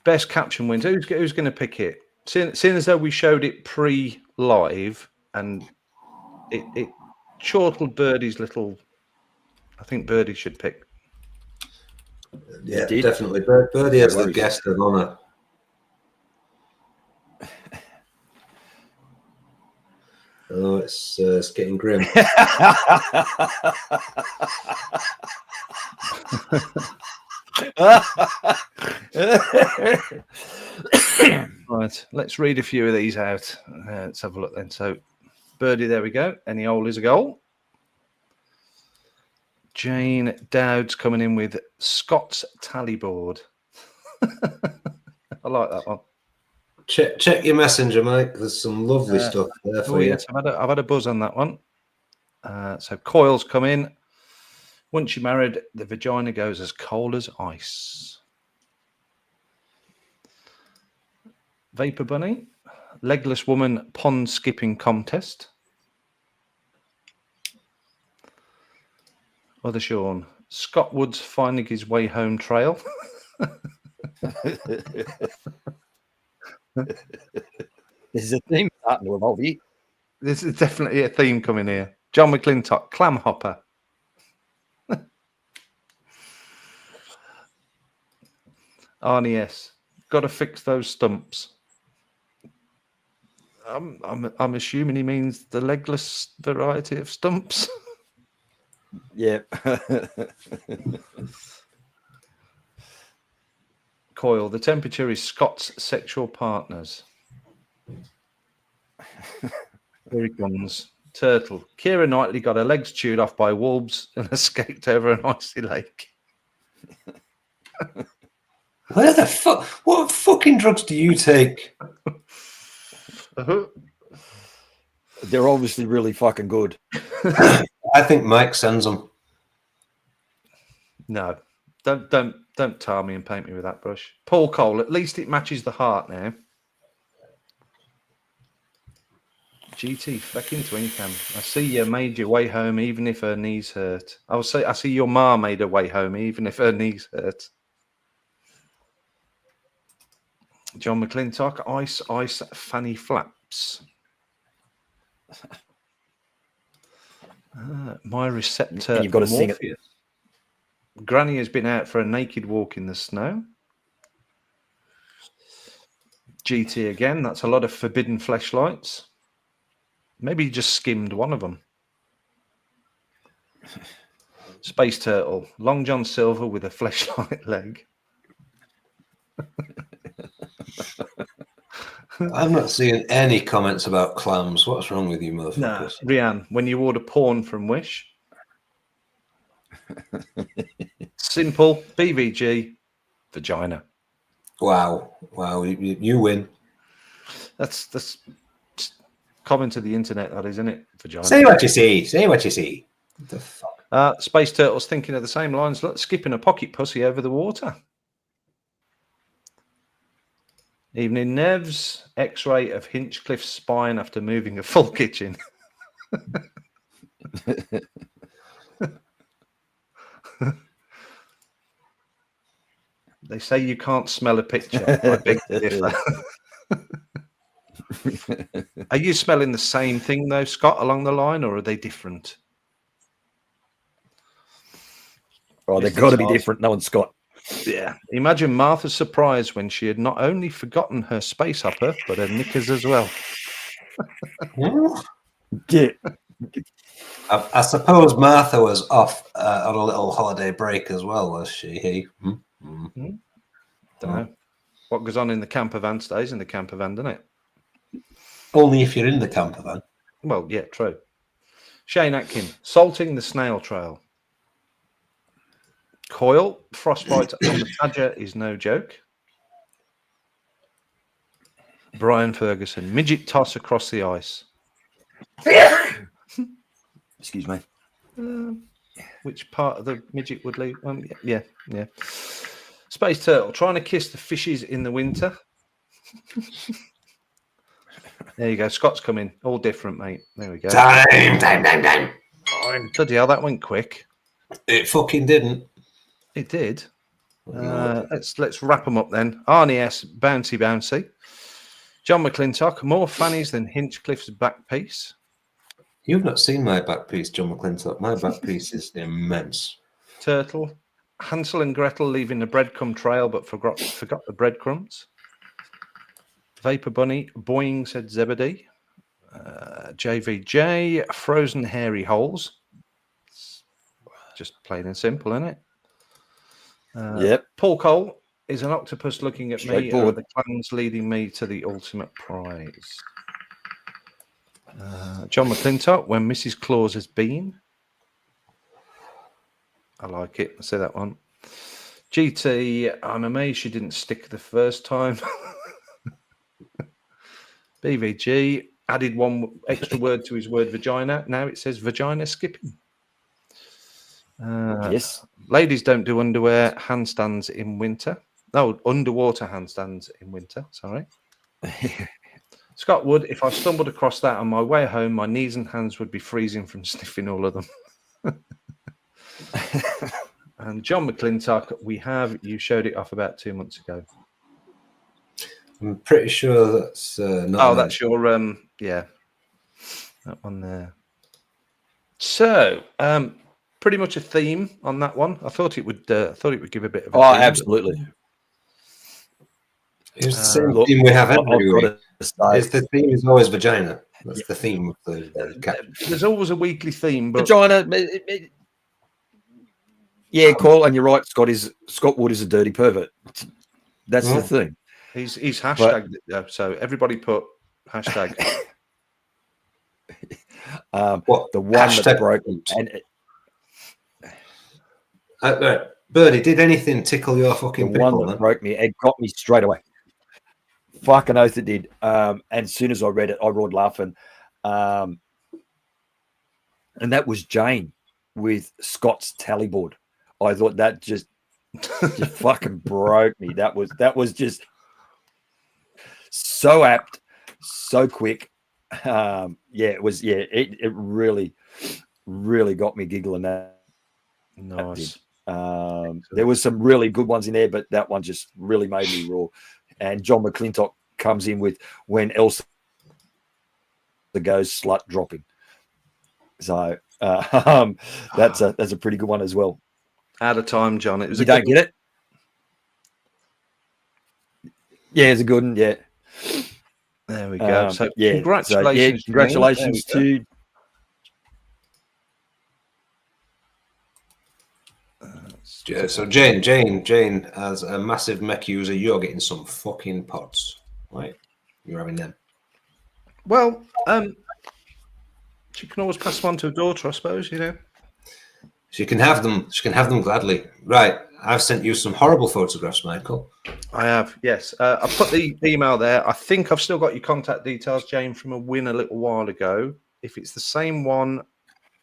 Best caption wins. Who's going to pick it? Seeing as though we showed it pre-live and it chortled Birdie's little. I think Birdie should pick. Yeah, definitely. Birdie has the guest of honour. Oh, it's getting grim. Right, let's read a few of these out. Let's have a look then. So, Birdie, there we go. Any hole is a goal. Jane Dowd's coming in with Scott's tally board. I like that one. Check your messenger, Mike. There's some lovely stuff there for you. Yes, I've had a buzz on that one. So coils come in. Once you're married, the vagina goes as cold as ice. Vapor Bunny, legless woman pond skipping contest. Other Sean, Scott Woods finding his way home trail. This is a theme starting to evolve here. This is definitely a theme coming here. John McClintock, clam hopper. Arnie S. Got to fix those stumps. I'm assuming he means the legless variety of stumps. Yeah. Coil, the temperature is Scott's sexual partners. Here he comes. Turtle. Keira Knightley got her legs chewed off by wolves and escaped over an icy lake. Where the fuck? What fucking drugs do you take? They're obviously really fucking good. I think Mike sends them. No, don't tar me and paint me with that brush. Paul Cole, at least it matches the heart now. GT, fucking twin cam. I see you made your way home even if her knees hurt. I see your ma made her way home even if her knees hurt. John McClintock, ice, fanny flaps. My receptor. And you've got to sing it. Granny has been out for a naked walk in the snow. GT again. That's a lot of forbidden fleshlights. Maybe he just skimmed one of them. Space Turtle. Long John Silver with a fleshlight leg. I'm not seeing any comments about clams. What's wrong with you, motherfuckers? Nah, Rianne, when you order porn from Wish. Simple, BVG, vagina. Wow. You win. That's common to the internet, that is, isn't it? Vagina. Say what you see. Say what you see. What the fuck? Space Turtle's thinking of the same lines. Look, skipping a pocket pussy over the water. Evening Nevs, X-ray of Hinchcliffe's spine after moving a full kitchen. They say you can't smell a picture. I beg to differ. Are you smelling the same thing though, Scott, along the line, or are they different? Oh, they've got to be different. No one's Scott. Yeah. Imagine Martha's surprise when she had not only forgotten her space hopper, but her knickers as well. Yeah. I suppose Martha was off on a little holiday break as well, was she? Don't know. What goes on in the camper van stays in the camper van, doesn't it? Only if you're in the camper van. Well, yeah, true. Shane Atkin, salting the snail trail. Coil, frostbite on the Tadger is no joke. Brian Ferguson, midget toss across the ice. Excuse me. Which part of the midget would leave? Yeah. Space Turtle, trying to kiss the fishes in the winter. There you go. Scott's coming. All different, mate. There we go. Time. Bloody hell, that went quick. It fucking didn't. It did. Let's wrap them up then. Arnie S, bouncy. John McClintock, more fannies than Hinchcliffe's back piece. You've not seen my back piece, John McClintock. My back piece is immense. Turtle, Hansel and Gretel leaving the breadcrumb trail but forgot the breadcrumbs. Vapor Bunny, boing, said Zebedee. JVJ, frozen hairy holes. Just plain and simple, isn't it? Yep. Paul Cole is an octopus looking at me, Straightforward. the clans leading me to the ultimate prize. John McClintock, when Mrs. Claus has been. I like it. I say that one. GT, I'm amazed she didn't stick the first time. BVG added one extra word to his word vagina. Now it says vagina skipping. Yes. Ladies don't do underwear handstands in winter. No, underwater handstands in winter. Sorry. Scott Wood, if I stumbled across that on my way home, my knees and hands would be freezing from sniffing all of them. And John McClintock, you showed it off about 2 months ago. I'm pretty sure that's not. That's your that one there. So, pretty much a theme on that one. I thought it would give a bit of a theme. Absolutely. It's the same theme we have every week. The theme is always vagina. That's the theme of the caption. There's always a weekly theme, but Vagina. Call, and you're right. Scott Wood is a dirty pervert. That's the thing. He's hashtagged it though, so everybody put hashtag. What the one hashtag that broke me? Birdie, did anything tickle your fucking the pickle? One that broke me. It got me straight away. Fucking oath it did. And as soon as I read it, I roared laughing. And that was Jane with Scott's tally board. I thought that just fucking broke me. That was just so apt, so quick. It was. It really got me giggling. That nice. There was some really good ones in there, but that one just really made me roar. And John McClintock comes in with when Elsa goes slut dropping. So that's a pretty good one as well. Out of time, John. It was you don't get it. Yeah, it's a good one. Yeah. There we go. So congratulations. Congratulations to. So Jane, as a massive mech user, you're getting some fucking pods, right? You're having them. Well, she can always pass them on to her daughter, I suppose. You know. She can have them. She can have them gladly. Right. I've sent you some horrible photographs, Michael. I have, yes. I put the email there. I think I've still got your contact details, Jane, from a win a little while ago. If it's the same one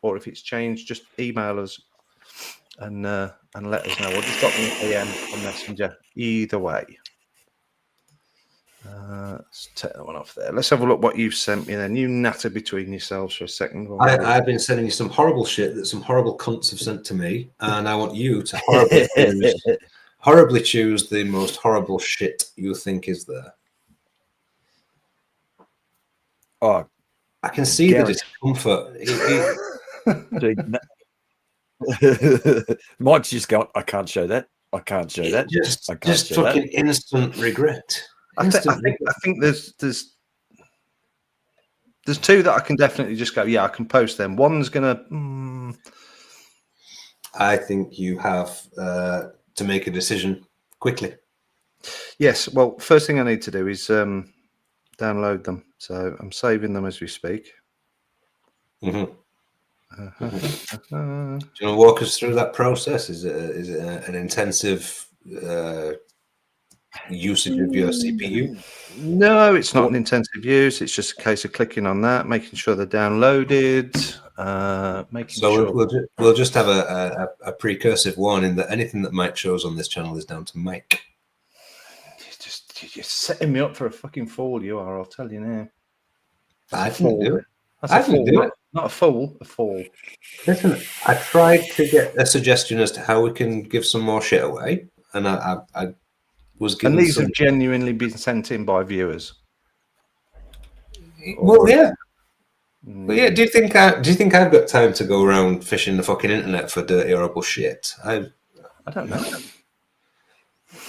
or if it's changed, just email us and let us know. Or just drop me an DM on Messenger. Either way. Let's take that one off there. Let's have a look what you've sent me then. You natter between yourselves for a second. I've been sending you some horrible shit that some horrible cunts have sent to me, and I want you to horribly choose the most horrible shit you think is there. Oh, I can see the discomfort. Mike's just going, I can't show that. I can't show that. Just fucking instant regret. I think there's two that I can definitely just go, yeah, I can post them. One's gonna. I think you have to make a decision quickly. Yes. Well, first thing I need to do is download them. So I'm saving them as we speak. Mm-hmm. Do you want to walk us through that process? Is it an intensive usage of your CPU? No, it's not an intensive use. It's just a case of clicking on that, making sure they're downloaded. We'll just have a precursive warning that anything that Mike shows on this channel is down to Mike. You're setting me up for a fucking fool. You are. I'll tell you now. I didn't do it. That's a fool. Not a fool. A fool. Listen, I tried to get a suggestion as to how we can give some more shit away, and I was given. And these have genuinely been sent in by viewers. Well, yeah. But yeah, do you think I've got time to go around fishing the fucking internet for dirty, horrible shit? I don't know.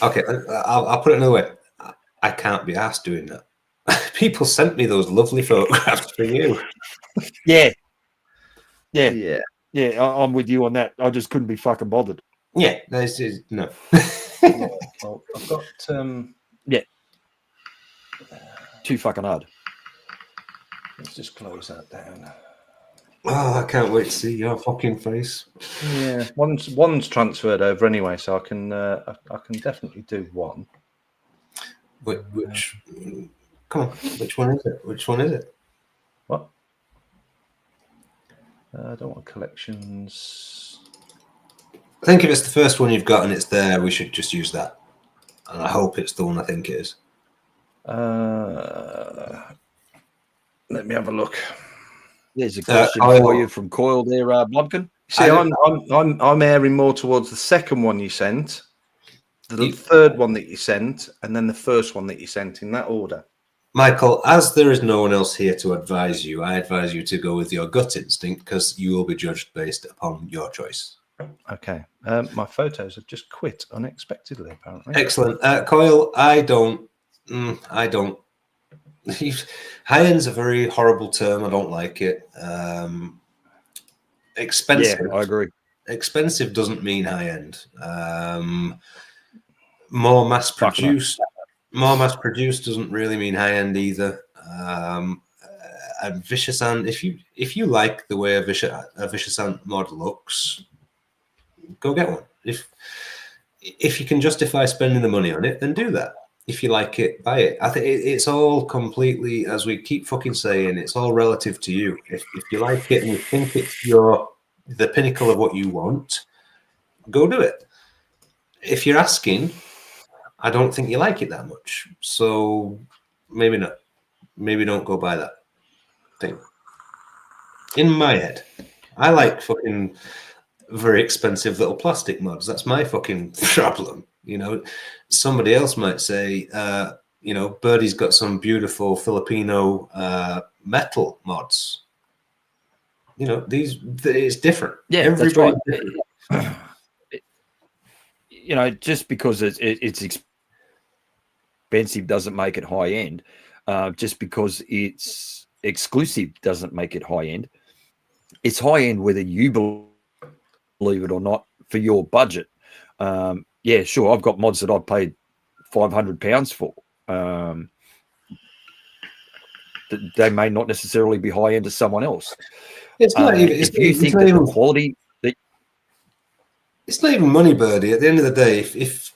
Okay, I'll put it another way. I can't be asked doing that. People sent me those lovely photographs for you. Yeah. I'm with you on that. I just couldn't be fucking bothered. Yeah, no. Well, I've got too fucking hard. Let's just close that down. Oh, I can't wait to see your fucking face. Yeah, one's transferred over anyway, so I can definitely do one. Which come on, which one is it? Which one is it? What? I don't want collections. I think if it's the first one you've got and it's there, we should just use that. And I hope it's the one I think it is. Let me have a look. There's a question for you from Coil there, Blumpkin. See, I'm airing more towards the second one you sent, the third one that you sent, and then the first one that you sent in that order. Michael, as there is no one else here to advise you, I advise you to go with your gut instinct because you will be judged based upon your choice. Okay. My photos have just quit unexpectedly, apparently. Excellent. Coil, I don't. High end's a very horrible term. I don't like it. Expensive. Yeah, I agree. Expensive doesn't mean high end. More mass produced. More mass produced doesn't really mean high end either. A Vicious Ant. If you like the way a Vicious Ant mod looks, go get one. If you can justify spending the money on it, then do that. If you like it, buy it. I think it's all completely, as we keep fucking saying, it's all relative to you. If you like it and you think it's the pinnacle of what you want, go do it. If you're asking, I don't think you like it that much. So maybe not. Maybe don't go buy that thing. In my head, I like fucking very expensive little plastic mods. That's my fucking problem. You know, somebody else might say, Birdie's got some beautiful Filipino metal mods. You know, it's different. Yeah, everybody. That's right. You know, just because it's expensive doesn't make it high end. Just because it's exclusive doesn't make it high end. It's high end whether you believe it or not for your budget. Yeah, sure. I've got mods that I've paid £500 for. They may not necessarily be high end to someone else. It's not even. If you think that the quality, it's not even money, Birdie. At the end of the day, if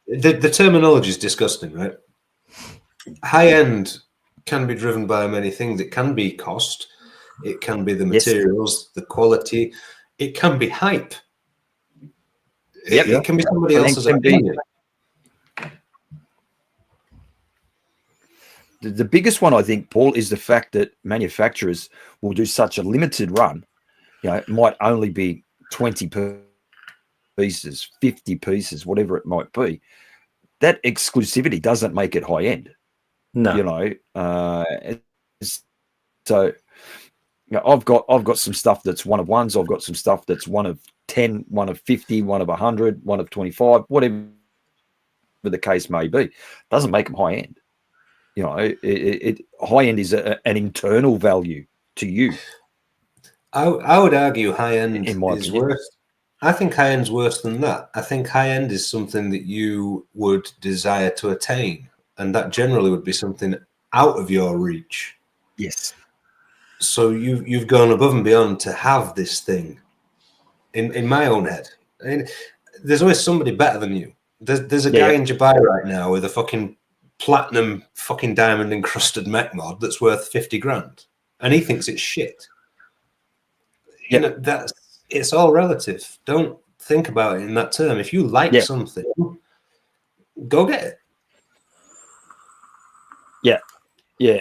the terminology is disgusting, right? High end can be driven by many things. It can be cost. It can be the materials, the quality. It can be hype. It can be somebody else's opinion. The biggest one, I think, Paul, is the fact that manufacturers will do such a limited run. You know, it might only be 20 pieces, 50 pieces, whatever it might be. That exclusivity doesn't make it high end. No, you know. So, you know, I've got some stuff that's one of ones. I've got some stuff that's one of 10, one of 50, one of 100, one of 25, whatever the case may be. Doesn't make them high end. You know, high end is an internal value to you. I would argue high end is opinion. worse. I think high end's worse than that. I think high end is something that you would desire to attain, and that generally would be something out of your reach. Yes. So you've gone above and beyond to have this thing. In my own head, I mean, there's always somebody better than you. There's a guy in Dubai right now with a fucking platinum fucking diamond encrusted mech mod that's worth 50 grand, and he thinks it's shit. You know, it's all relative. Don't think about it in that term. If you like something, go get it. Yeah. You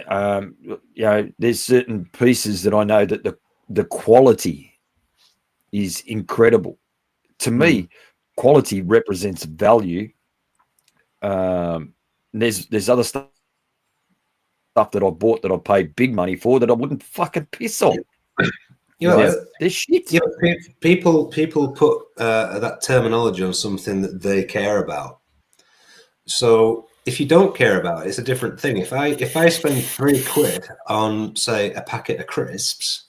know, there's certain pieces that I know that the quality is incredible. To me, quality represents value. There's other stuff that I bought that I paid big money for that I wouldn't fucking piss on. You know, there's shit. Yeah, people put that terminology on something that they care about. So if you don't care about it, it's a different thing. If I spend £3 on, say, a packet of crisps,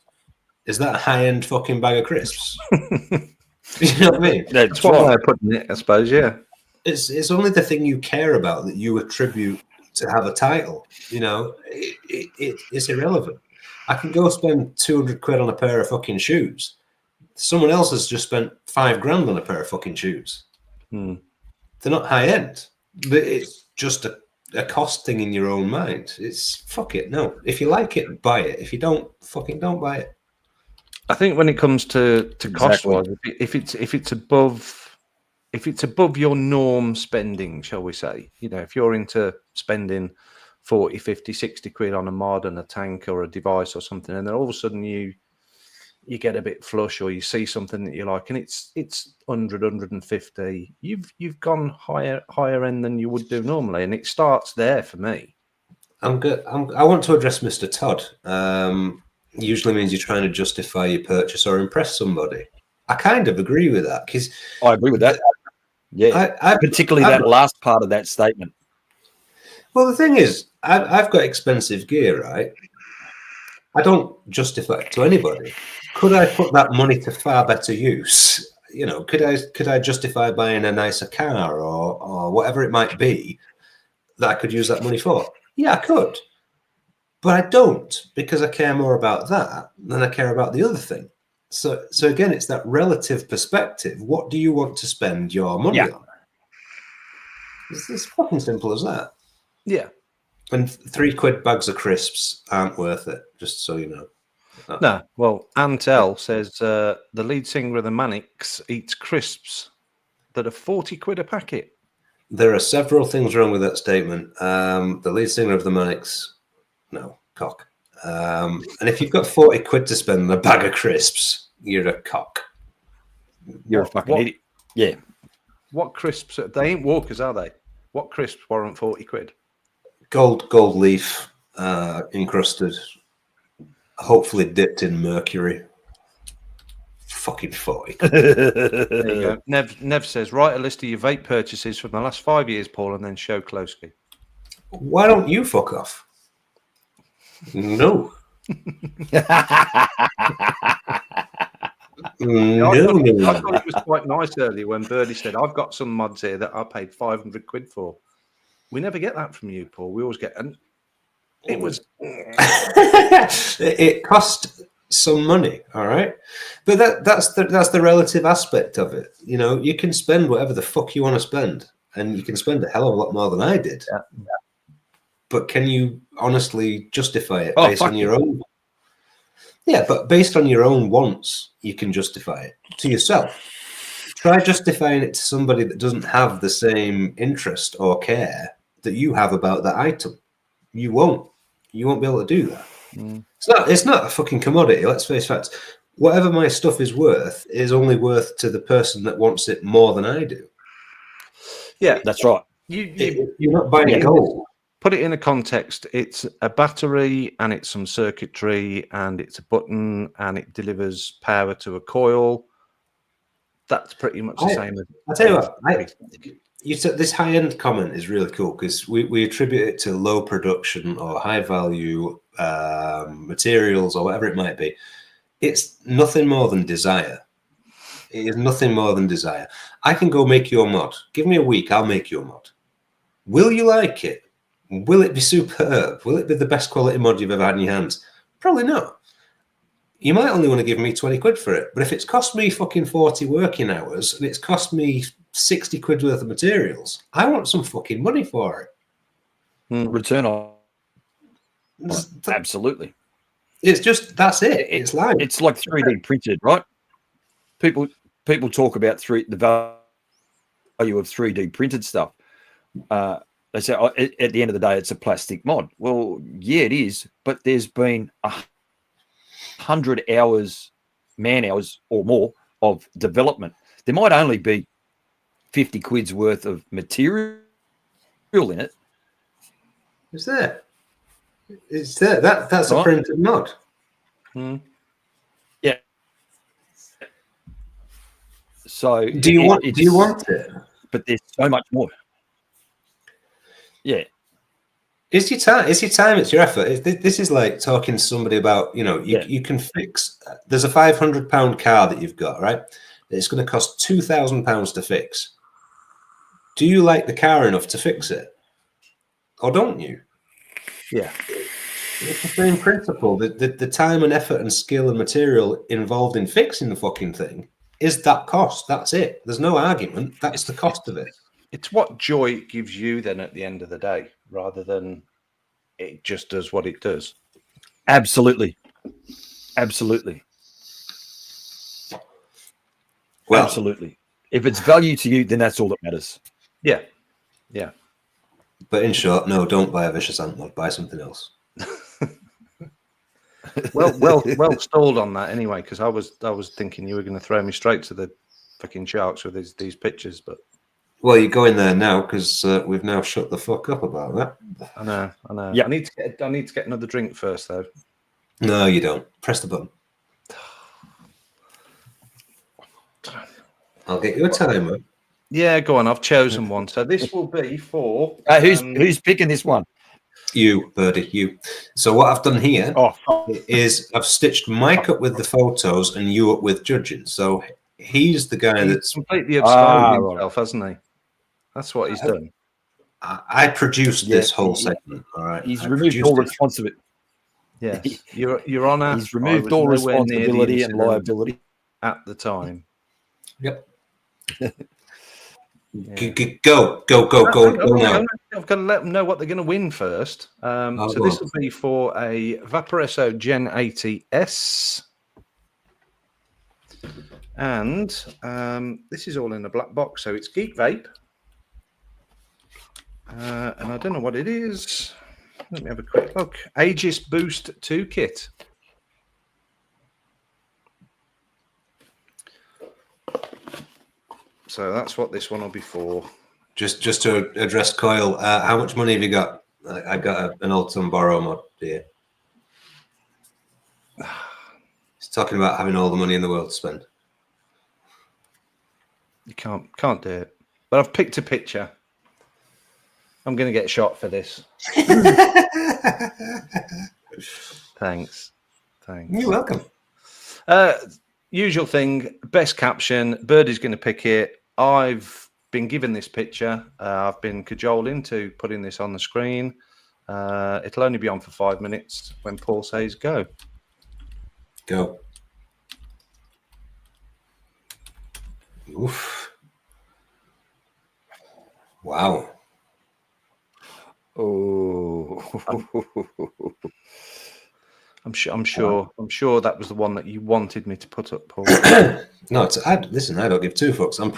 is that a high-end fucking bag of crisps? You know what I mean? That's one way of putting it, I suppose. Yeah, it's only the thing you care about that you attribute to have a title. You know, it's irrelevant. I can go spend 200 quid on a pair of fucking shoes. Someone else has just spent $5,000 on a pair of fucking shoes. Hmm. They're not high end. It's just a cost thing in your own mind. It's fuck it. No, if you like it, buy it. If you don't, fucking don't buy it. I think when it comes to cost wise, if it's above your norm spending, shall we say, if you're into spending 40, 50, 60 quid on a mod and a tank or a device or something, and then all of a sudden you get a bit flush, or you see something that you like and it's 100, 150, you've gone higher end than you would do normally, and it starts there for me. I'm good. I want to address Mr. Todd. Usually means you're trying to justify your purchase or impress somebody. I kind of agree with that, because I agree with that. Yeah, particularly that last part of that statement. Well, the thing is, I've got expensive gear, right? I don't justify it to anybody. Could I put that money to far better use? Could I justify buying a nicer car or whatever it might be that I could use that money for? Yeah, I could. But I don't, because I care more about that than I care about the other thing. So again, it's that relative perspective. What do you want to spend your money on? It's fucking simple as that. Yeah. And 3 quid bags of crisps aren't worth it, just so you know. No, well, Antel says the lead singer of the Manics eats crisps that are 40 quid a packet. There are several things wrong with that statement. The lead singer of the Manics, no, cock. And if you've got 40 quid to spend on a bag of crisps, you're a cock. You're a fucking idiot. Yeah. What crisps? They ain't Walkers, are they? What crisps warrant 40 quid? Gold leaf, encrusted, hopefully dipped in mercury. Fucking 40. There you go. Nev says, write a list of your vape purchases from the last 5 years, Paul, and then show closely. Why don't you fuck off? No. I thought it was quite nice earlier when Birdie said, I've got some mods here that I paid 500 quid for. We never get that from you, Paul. We always get, and it was. It cost some money, all right, but that's the relative aspect of it. You can spend whatever the fuck you want to spend, and you can spend a hell of a lot more than I did. Yeah. But can you honestly justify it based on your own? Yeah, but based on your own wants, you can justify it to yourself. Try justifying it to somebody that doesn't have the same interest or care that you have about that item. You won't be able to do that. It's not a fucking commodity. Let's face facts. Whatever my stuff is worth is only worth to the person that wants it more than I do. Yeah, that's right. You're not buying gold. Put it in a context. It's a battery and it's some circuitry and it's a button and it delivers power to a coil. That's pretty much the same. I tell you what, you said this high-end comment is really cool because we attribute it to low production or high-value materials or whatever it might be. It's nothing more than desire. It is nothing more than desire. I can go make your mod. Give me a week, I'll make your mod. Will you like it? Will it be superb? Will it be the best quality mod you've ever had in your hands? Probably not. You might only want to give me 20 quid for it. But if it's cost me fucking 40 working hours and it's cost me 60 quid worth of materials, I want some fucking money for it. Return on. Absolutely. It's just, that's it. It's like 3D printed, right? People talk about the value of 3D printed stuff. They say, at the end of the day, it's a plastic mod. Well, yeah, it is. But there's been 100 hours, man hours or more of development. There might only be 50 quid's worth of material in it. Is there? It's there. That's a printed mod. Yeah. So do you want it? But there's so much more. Yeah. It's your time. It's your effort. This is like talking to somebody about, you can fix. There's a £500 car that you've got, right? It's going to cost £2,000 to fix. Do you like the car enough to fix it, or don't you? Yeah. It's the same principle. The time and effort and skill and material involved in fixing the fucking thing is that cost. That's it. There's no argument. That's the cost of it. It's what joy it gives you then at the end of the day, rather than it just does what it does. Absolutely. Well, absolutely. If it's value to you, then that's all that matters. Yeah. But in short, no, don't buy a vicious ant mod. Buy something else. Well stalled on that anyway, because I was thinking you were going to throw me straight to the fucking sharks with these pictures, but Well, you go in there now because we've now shut the fuck up about that. I know. Yeah. I need to get another drink first, though. No, you don't. Press the button. I'll get you a timer. Yeah, go on. I've chosen one, so this will be for who's picking this one? You, Birdie, you. So what I've done here Oh, is I've stitched Mike up with the photos and you up with judging. So he's the guy he's that's completely absconded himself, hasn't he? That's what he's done. I produced this whole segment. All right, he's I removed produced all it. responsibility. Yes, Your Honour. He's removed all responsibility and liability at the time. Yep. Yeah. Go now. I've got to let them know what they're going to win first. So this will be for a Vaporesso Gen 80S. And this is all in a black box, so it's Geek Vape. And I don't know what it is. Let me have a quick look. Aegis Boost 2 kit. So that's what this one will be for. Just to address Coyle, how much money have you got? I got an old Tom Borrow mod here. He's talking about having all the money in the world to spend. You can't do it. But I've picked a picture. I'm going to get shot for this. Thanks. You're welcome. Usual thing, best caption. Birdie's going to pick it. I've been given this picture. I've been cajoled into putting this on the screen. It'll only be on for 5 minutes when Paul says go. Go. Oof. Wow. Oh. I'm sure that was the one that you wanted me to put up, Paul. No, listen, I don't give two fucks. I'm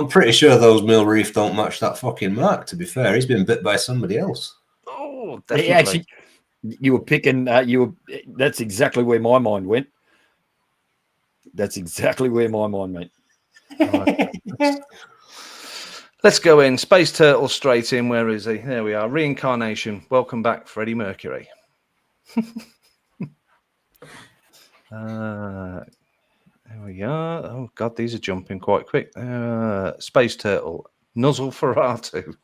pretty sure those Mill Reef don't match that fucking mark, to be fair. He's been bit by somebody else. Oh, definitely. Actually, you were picking, that's exactly where my mind went. That's exactly where my mind went. Right. Let's go in. Space Turtle straight in. Where is he? There we are. Reincarnation. Welcome back, Freddie Mercury. There we are. Oh, God, these are jumping quite quick. Space Turtle. Nuzzle Ferratu.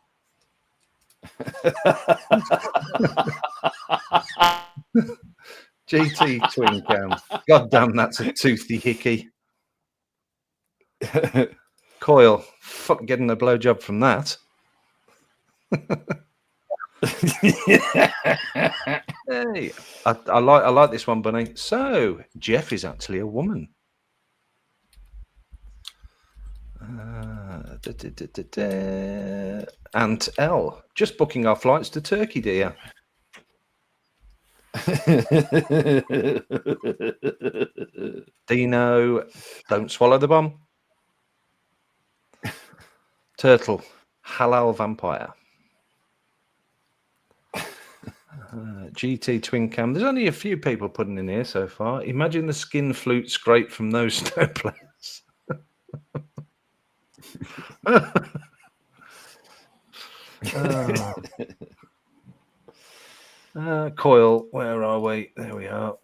GT Twin Cam. God damn, that's a toothy hickey. Coil. Fuck getting a blowjob from that. Hey, I like this one, Bunny. So Jeff is actually a woman. Aunt L just booking our flights to Turkey, dear. Dino, don't swallow the bomb. Turtle, halal vampire. GT Twin Cam. There's only a few people putting in here so far. Imagine the skin flute scrape from those snowplows. Coil, where are we? There we are.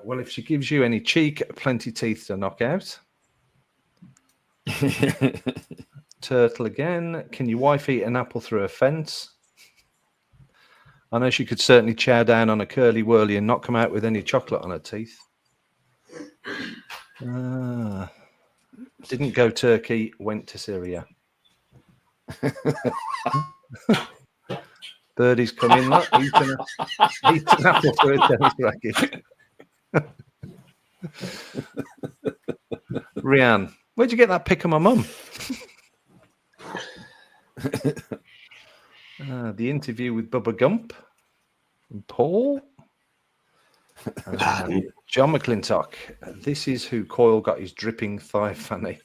Well, if she gives you any cheek, plenty teeth to knock out. Turtle again. Can your wife eat an apple through a fence? I know she could certainly chow down on a curly whirly and not come out with any chocolate on her teeth. Didn't go Turkey, went to Syria. Birdie's coming. Look, eating an apple for a tennis racket. Rianne, where'd you get that pic of my mum? The interview with Bubba Gump and Paul. John McClintock. This is who Coyle got his dripping thigh fanny.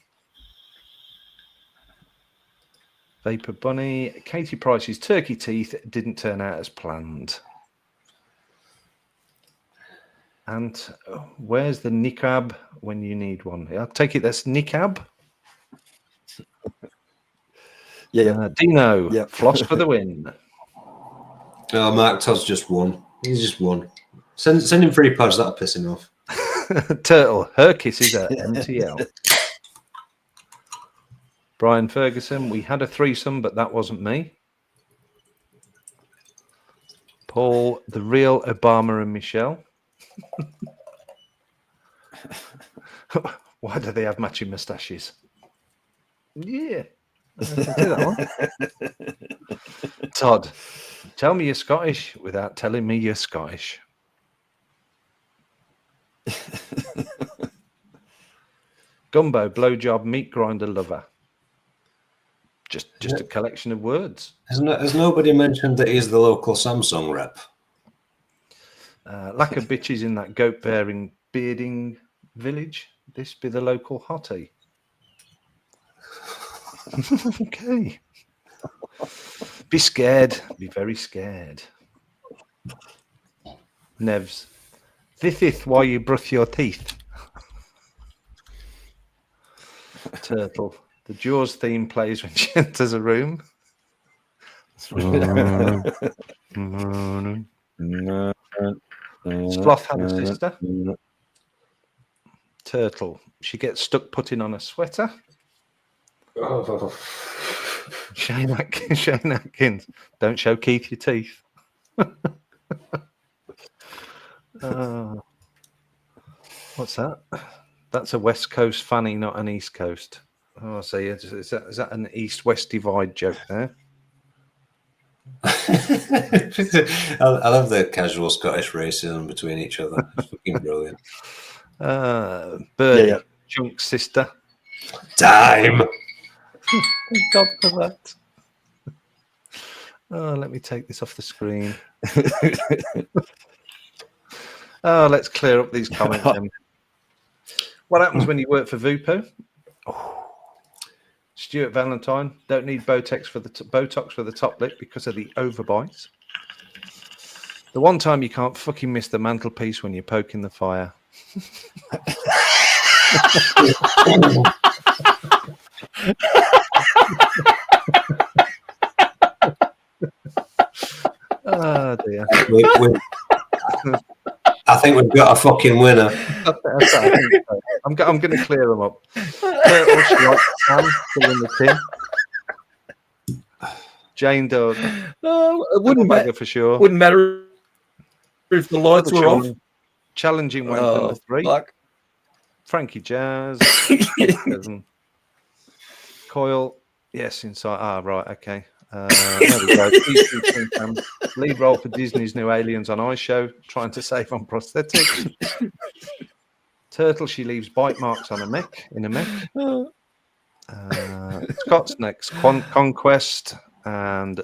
Vapor Bunny. Katie Price's turkey teeth didn't turn out as planned. And where's the niqab when you need one? I take it that's niqab. Yeah. Dino. Yeah. Floss for the win. Oh, Mark Todd's just won. He's just won. Send him free pods. That'll piss him off. Turtle. Her kisses are MTL. Brian Ferguson. We had a threesome, but that wasn't me. Paul. The real Obama and Michelle. Why do they have matching moustaches? Yeah. I can see that one. Todd, tell me you're Scottish without telling me you're Scottish. Gumbo, blowjob, meat grinder lover. Just a collection of words. Has nobody mentioned that he's the local Samsung rep? Lack of bitches in that goat bearing bearding village. This be the local hottie. Okay. Be scared. Be very scared. Nevs. This why you brush your teeth. Turtle. The Jaws theme plays when she enters a room. Sloth had a sister. Turtle. She gets stuck putting on a sweater. Oh. Shane Atkins. Don't show Keith your teeth. What's that? That's a West Coast fanny, not an East Coast. Oh, I see. Is that an East-West divide joke there? I love the casual Scottish racism between each other. It's fucking brilliant. Birdie, Chunk's sister. Time. Thank God for that. Oh, let me take this off the screen. Let's clear up these comments. What happens when you work for Vupo? Stuart Valentine, don't need Botox for the top lip because of the overbite. The one time you can't fucking miss the mantelpiece when you're poking the fire. Oh dear. I think we've got a fucking winner. I'm going to clear them up. Still in the tin. Jane Doug. No, it wouldn't matter for sure. Wouldn't matter if the lights were off. Challenging went number 3. Fuck. Frankie Jazz. Coyle. Yes, inside. Right. Okay. There we go. Lead role for Disney's new Aliens on Ice show, trying to save on prosthetics. Turtle, she leaves bite marks on a mech. Scott's next. Conquest and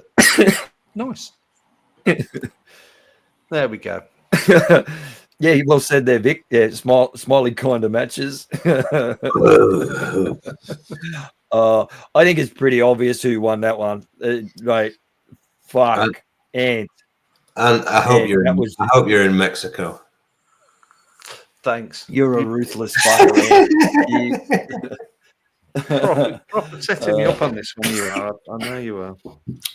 nice. There we go. Yeah, well said there, Vic. Yeah, smiley kind of matches. I think it's pretty obvious who won that one. Right, fuck, and I hope you're in Mexico. Thanks. You're a ruthless fucker. Proper setting me up on this one. You are. I know you are.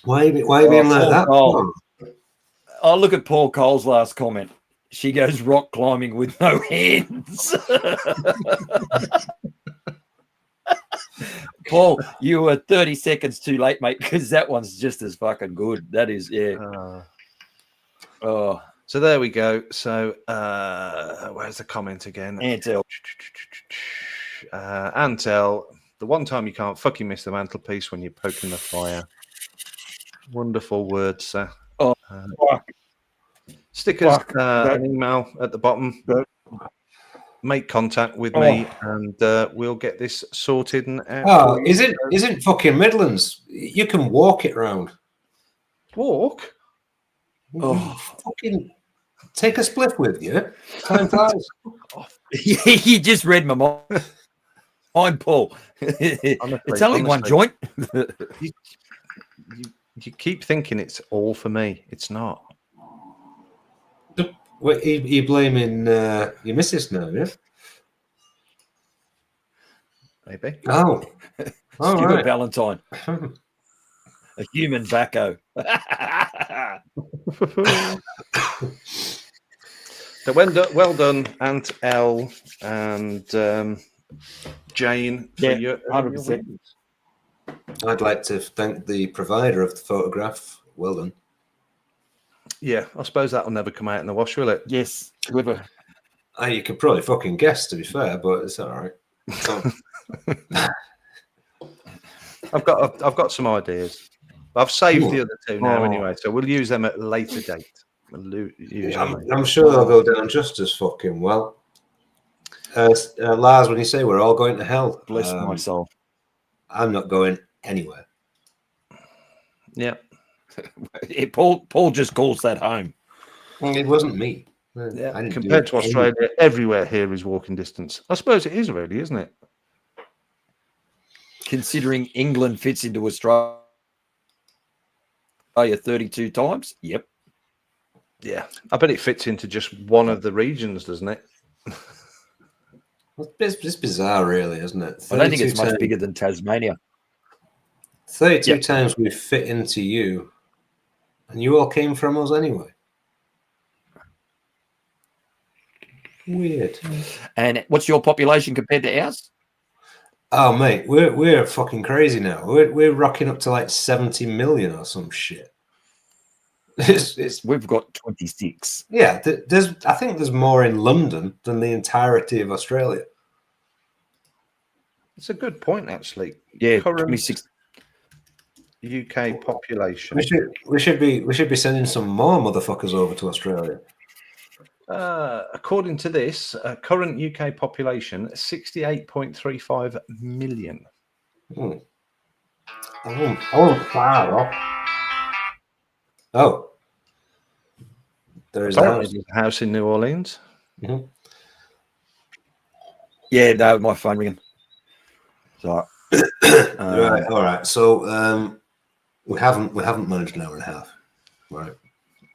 Why are you being like that? Oh, look at Paul Cole's last comment. She goes rock climbing with no hands. Paul, you were 30 seconds too late, mate, because that one's just as fucking good. That is, yeah. So there we go. So where's the comment again? Antel. Antel, the one time you can't fucking miss the mantelpiece when you're poking the fire. Wonderful words, sir. Oh, Stick us an email at the bottom. Make contact with me, and we'll get this sorted. And isn't fucking Midlands? You can walk it round. Walk? Fucking take a spliff with you. Time flies. You just read my mind, Paul. It's only one joint. You keep thinking it's all for me. It's not. What, you're blaming your missus now, yeah? Maybe. Oh. Stupid Right. Valentine. A human backo. So well done, Aunt L and Jane. For your 100%. I'd like to thank the provider of the photograph. Well done. Yeah, I suppose that'll never come out in the wash, will it? Yes. Whoever. You could probably fucking guess, to be fair, but it's all right. I've got some ideas. I've saved the other two now anyway, so we'll use them at a later date. I'm sure they'll go down just as fucking well. Lars, when you say we're all going to hell, Bless my soul. I'm not going anywhere. Yeah. Paul just calls that home. It wasn't me. Yeah. Compared to Australia, everywhere here is walking distance. I suppose it is really, isn't it? Considering England fits into Australia 32 times. Yep. Yeah. I bet it fits into just one of the regions, doesn't it? It's bizarre, really, isn't it? I don't think it's much bigger than Tasmania. 32 times we fit into you, and you all came from us anyway. Weird. And what's your population compared to ours? Oh, mate, we're fucking crazy now. We're rocking up to like 70 million or some shit. We've got 26. Yeah, I think there's more in London than the entirety of Australia. It's a good point, actually. Yeah, Current 26. UK population. We should be sending some more motherfuckers over to Australia. According to this, current UK population 68.35 million. I wasn't far off. Oh, there is a house in New Orleans. Mm-hmm. Yeah, no, my phone ringing. So, right, all right. So we haven't managed an hour and a half, right?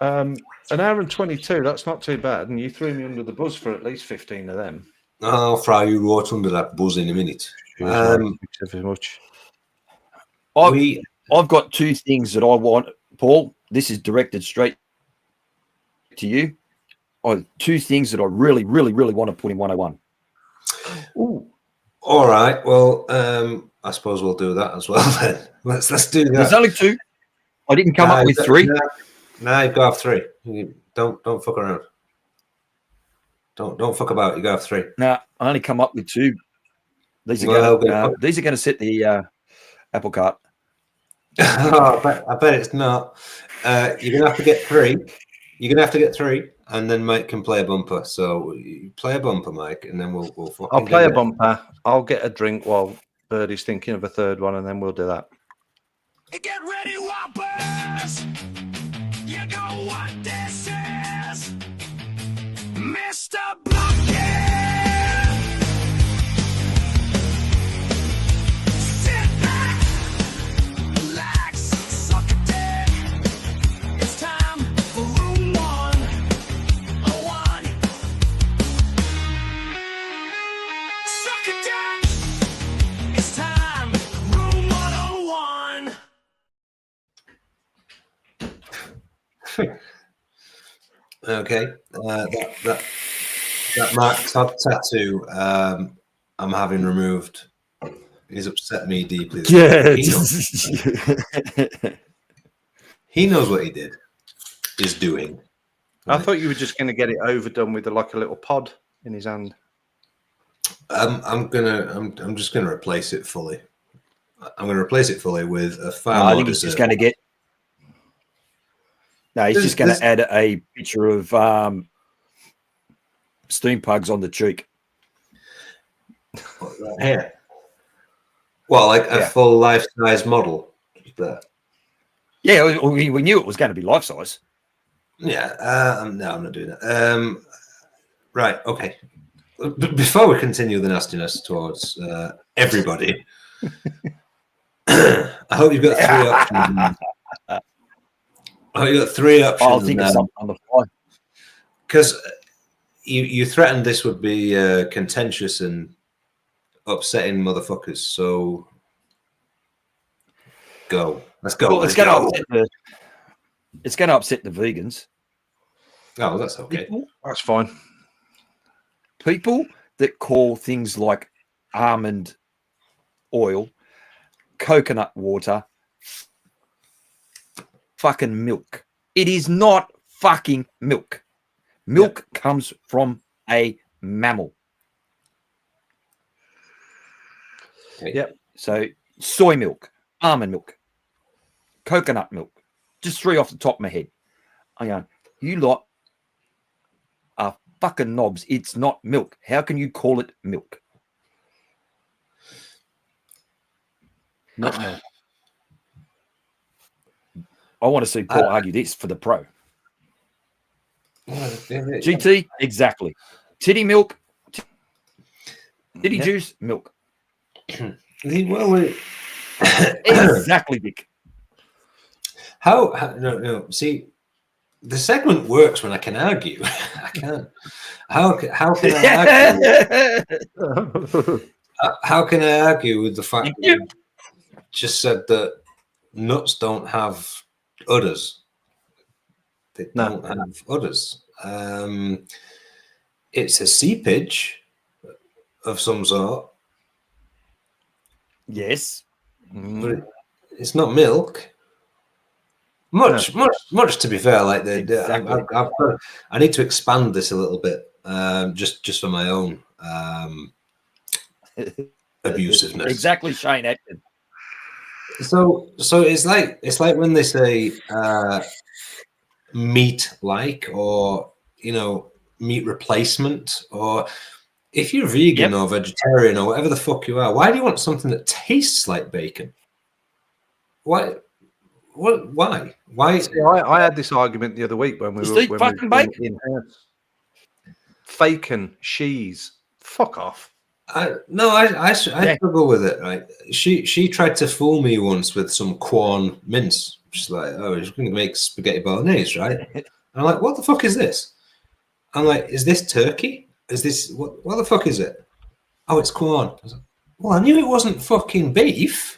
An hour and 22. That's not too bad. And you threw me under the bus for at least 15 of them. I'll throw you right under that buzz in a minute. Thanks very much. I've got two things that I want, Paul. This is directed straight to you. Two things that I really, really, really want to put in 101. Ooh. All right. Well, I suppose we'll do that as well then. Let's do that. There's only two. I didn't come up with three. No, you got three. Don't fuck around. Don't fuck about. You got three. No, I only come up with two. These are going to set the apple cart. I bet it's not. You're gonna have to get three. You're gonna have to get three, and then Mike can play a bumper. So you play a bumper, Mike, and then we'll I'll play a bumper. I'll get a drink while Birdie's thinking of a third one, and then we'll do that. Get ready, Whoppers! You know what this is, Mr. Blumpkin. Sit back, relax, suck a dick. It's time for room 101. Suck a dick. It's time, room 101. Okay, that Mark tattoo I'm having removed is upset me deeply. Yeah, he knows what he did, is doing. I thought you were just going to get it overdone with like a little pod in his hand. I'm just gonna replace it fully. I'm gonna replace it fully with a far I more think he's just going to get. No, he's just going to add a picture of steam pugs on the cheek. Here. Well, like a full life-size model. There. Yeah, we knew it was going to be life-size. Yeah, no, I'm not doing that. Right, okay. Before we continue the nastiness towards everybody, I hope you've got 3 options. I hope you've got 3 options. I'll think of something on the fly. Because you threatened this would be contentious and upsetting motherfuckers. So go. Let's go. Well, it's going to upset the vegans. Oh, that's okay. That's fine. People that call things like almond oil, coconut water, fucking milk. It is not fucking milk. Milk comes from a mammal. Okay. Yep. So soy milk, almond milk, coconut milk. Just 3 off the top of my head. I go, you lot are fucking knobs. It's not milk. How can you call it milk? Not milk. I want to see Paul argue this for the pro. GT, exactly. Titty milk, titty juice, milk. Well, Exactly, Dick. No. See, the segment works when I can argue. I can't. How can I argue? How can I argue with the fact that you just said that nuts don't have udders? They don't have udders. It's a seepage of some sort. Yes. But it's not milk. Much to be fair. Like Exactly. I need to expand this a little bit, just for my own abusiveness. Exactly, Shane Atkin. So it's like when they say meat like, or meat replacement, or if you're vegan or vegetarian or whatever the fuck you are, why do you want something that tastes like bacon? Why? What? Why? See, I had this argument the other week when we were fucking bacon. in-house. Faking cheese. Fuck off. I struggle with it. Right? She tried to fool me once with some Quorn mince. She's like, "Oh, you're going to make spaghetti bolognese, right?" And I'm like, "What the fuck is this?" I'm like, "Is this turkey? Is this what the fuck is it?" "Oh, it's Quorn." I was like, "Well, I knew it wasn't fucking beef."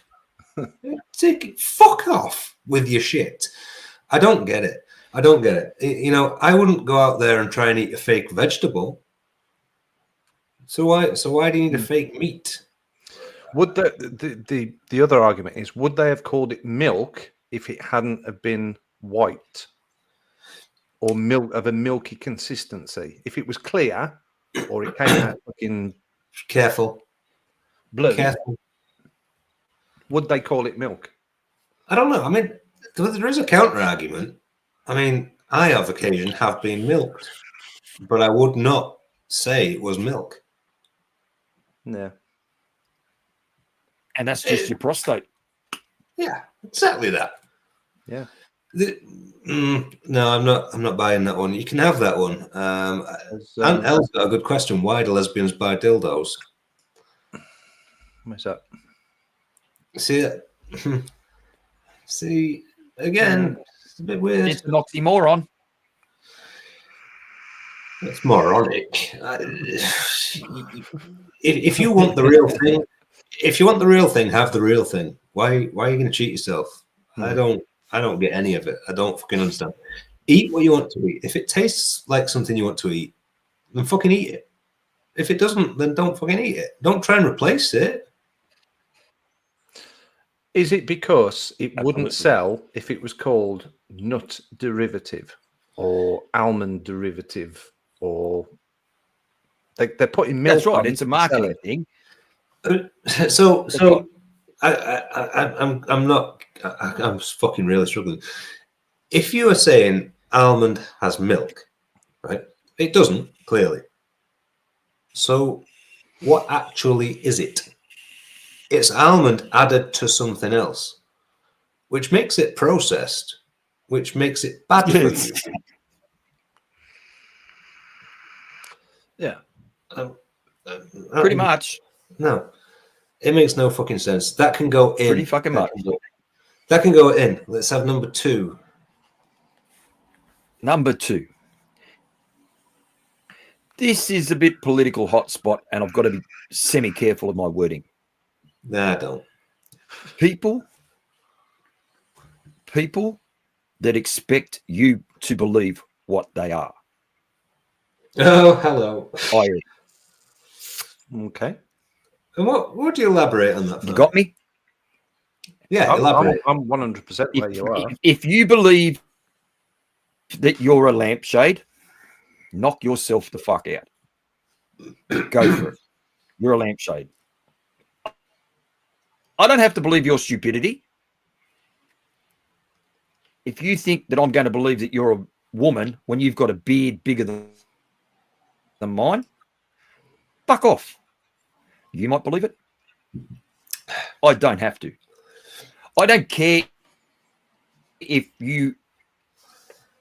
Fuck off with your shit. I don't get it. I wouldn't go out there and try and eat a fake vegetable. So why do you need a fake meat? Would the other argument is, would they have called it milk if it hadn't have been white or milk of a milky consistency? If it was clear or it came out fucking Careful. blue, Careful. would they call it milk? I don't know. I mean, there is a counter argument. I mean, I have occasion have been milked, but I would not say it was milk. Yeah. And that's just your prostate. Yeah, exactly that. Yeah. No, I'm not buying that one. You can have that one. And Elle's got a good question. Why do lesbians buy dildos? What's that? See, again, it's a bit weird. It's an oxymoron. It's moronic. If you want the real thing, have the real thing. Why are you going to cheat yourself? I don't get any of it. I don't fucking understand. Eat what you want to eat. If it tastes like something you want to eat, then fucking eat it. If it doesn't, then don't fucking eat it. Don't try and replace it. Is it because it wouldn't sell if it was called nut derivative or almond derivative, or they're putting milk? That's right. on It's a to marketing sell it. thing. So I'm fucking really struggling. if you are saying almond has milk, right? It doesn't, clearly. So what actually is it? It's almond added to something else, which makes it processed, which makes it bad for you. Yeah. Pretty much. No, it makes no fucking sense. That can go in. Pretty fucking much. That can go in. Let's have number 2. Number 2. This is a bit political hotspot, and I've got to be semi-careful of my wording. Nah, don't. People that expect you to believe what they are. Oh, hello. Okay. And what would you elaborate on that? You got me? Yeah, elaborate. I'm 100% where you are. If you believe that you're a lampshade, knock yourself the fuck out. Go for it. You're a lampshade. I don't have to believe your stupidity. If you think that I'm going to believe that you're a woman when you've got a beard bigger than mine, fuck off. You might believe it. I don't have to. I don't care if you